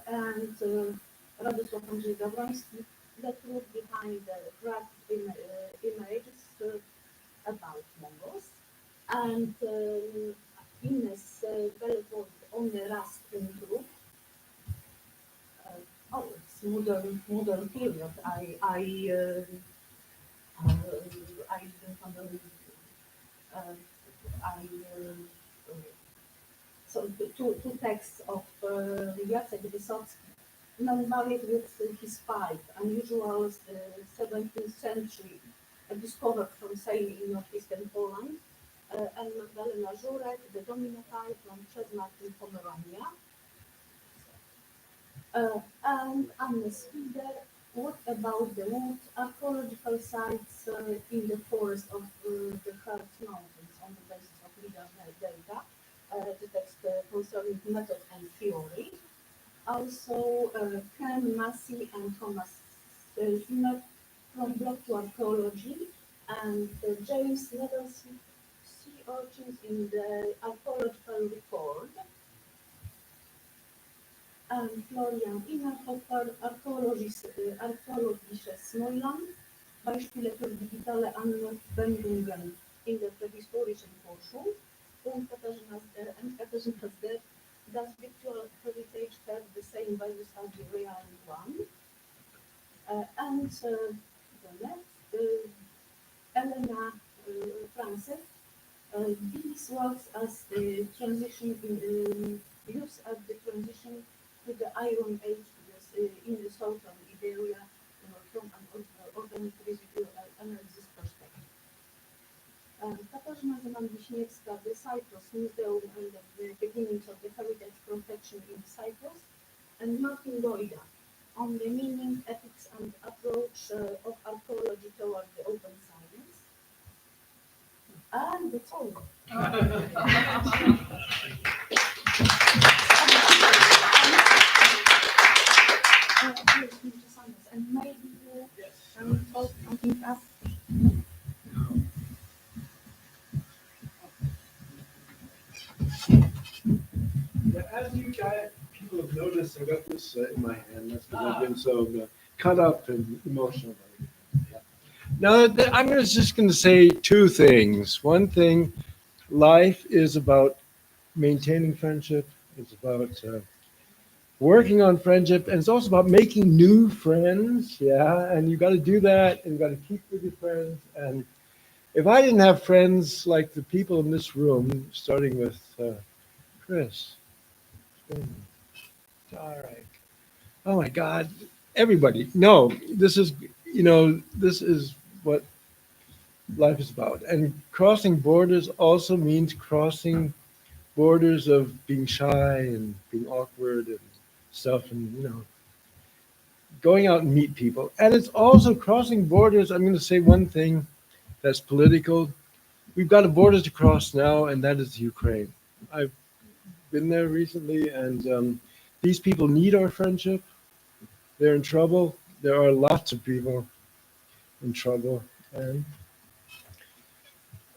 and Radosław Andrzej Gawroński, the truth behind the graph images about Mongols, and Ines Belvold on the Rust in group. Oh, it's modern period. So two texts of Jacek Wysocki, non-married with his pipe, unusual 17th century, discovered from sailing in northeastern Poland, and Magdalena Żurek, the Dominotai from Przedmark in Pomerania, and Anne Spider. What about the wood archaeological sites in the forest of the Harz Mountains on the basis of legal data? The text concerning method and theory. Also, Ken Massey and Thomas Zimmer from Block to Archaeology, and James Neville's sea urchins in the archaeological record. And Florian Innerhofer, Archäologische Neuland, Beispiele für digitale Anwendungen in der prähistorischen Forschung, und Katarzyna Zder, does virtual heritage have the same values as the real one? And the next, Elena Frances, these works as the transition use as the transition to the Iron Age in the southern Iberia from an organic residual analysis perspective. Katarzyna Zeman-Wiśniewska, the Cyprus Museum and the beginnings of the heritage protection in Cyprus, and Martin Goida on the meaning, ethics, and approach of archaeology toward the open science. And that's all. And maybe talk something after. I got this in my hand. That's because I've been so cut up and emotional. Now, I'm just going to say two things. One thing, life is about maintaining friendship. It's about working on friendship, and it's also about making new friends. Yeah, and you got to do that, and you got to keep with your friends. And if I didn't have friends like the people in this room, starting with Chris, Tarek, oh my God, everybody. No, this is, this is what life is about. And crossing borders also means crossing borders of being shy and being awkward and stuff, and going out and meet people. And it's also crossing borders. I'm going to say one thing that's political. We've got a border to cross now, and that is Ukraine. I've been there recently, and these people need our friendship. They're in trouble. There are lots of people in trouble, and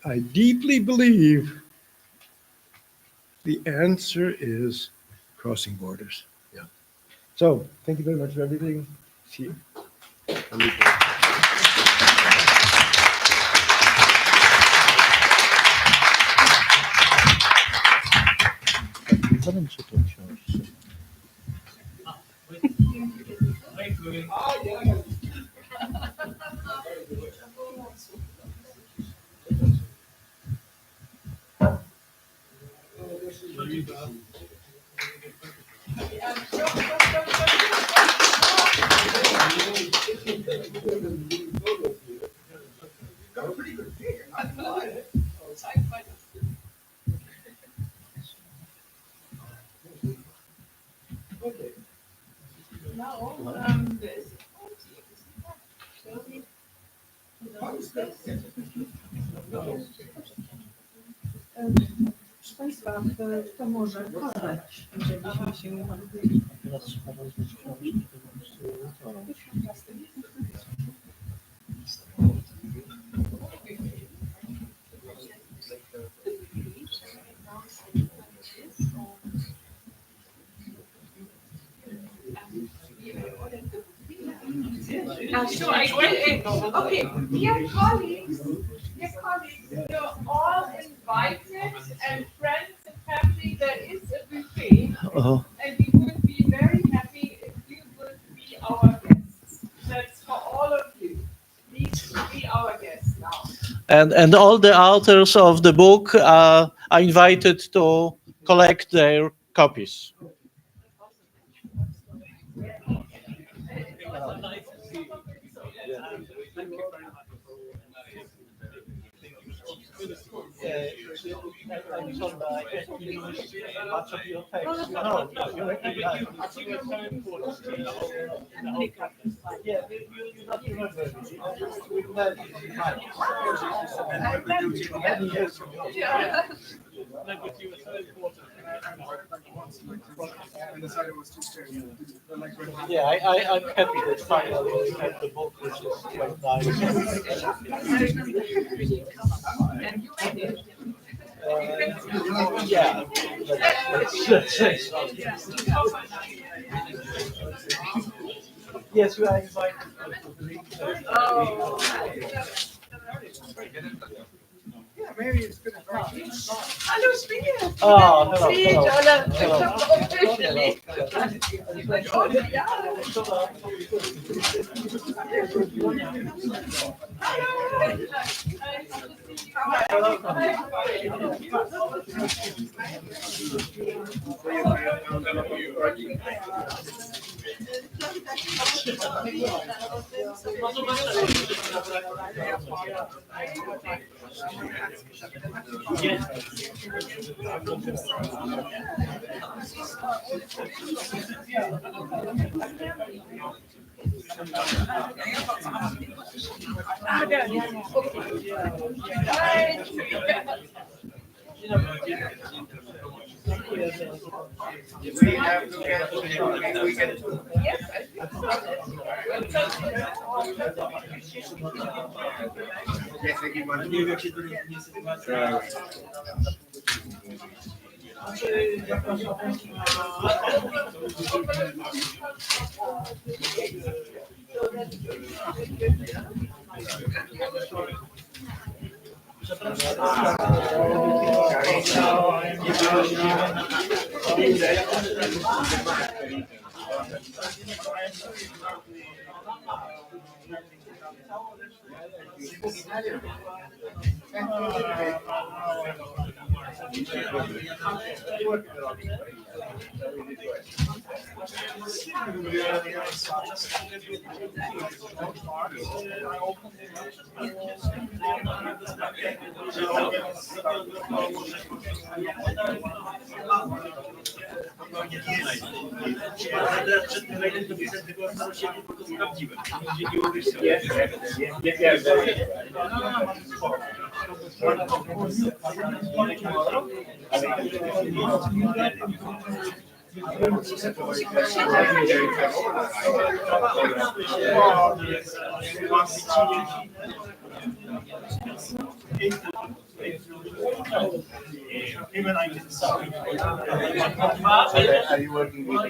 I deeply believe the answer is crossing borders. Yeah. So thank you very much for everything. See you. Proszę Państwa, kto może podać, żebyśmy się Okay, dear colleagues, you're all invited, and friends and family, there is a buffet, and we would be very happy if you would be our guests. That's for all of you. Please be our guests now. And all the authors of the book are invited to collect their copies. Yeah, I'm happy that finally we have the book, which is quite nice. Yeah. Yes, we are invited to read. Hallo Spiegel. Oh, hello. Are you working with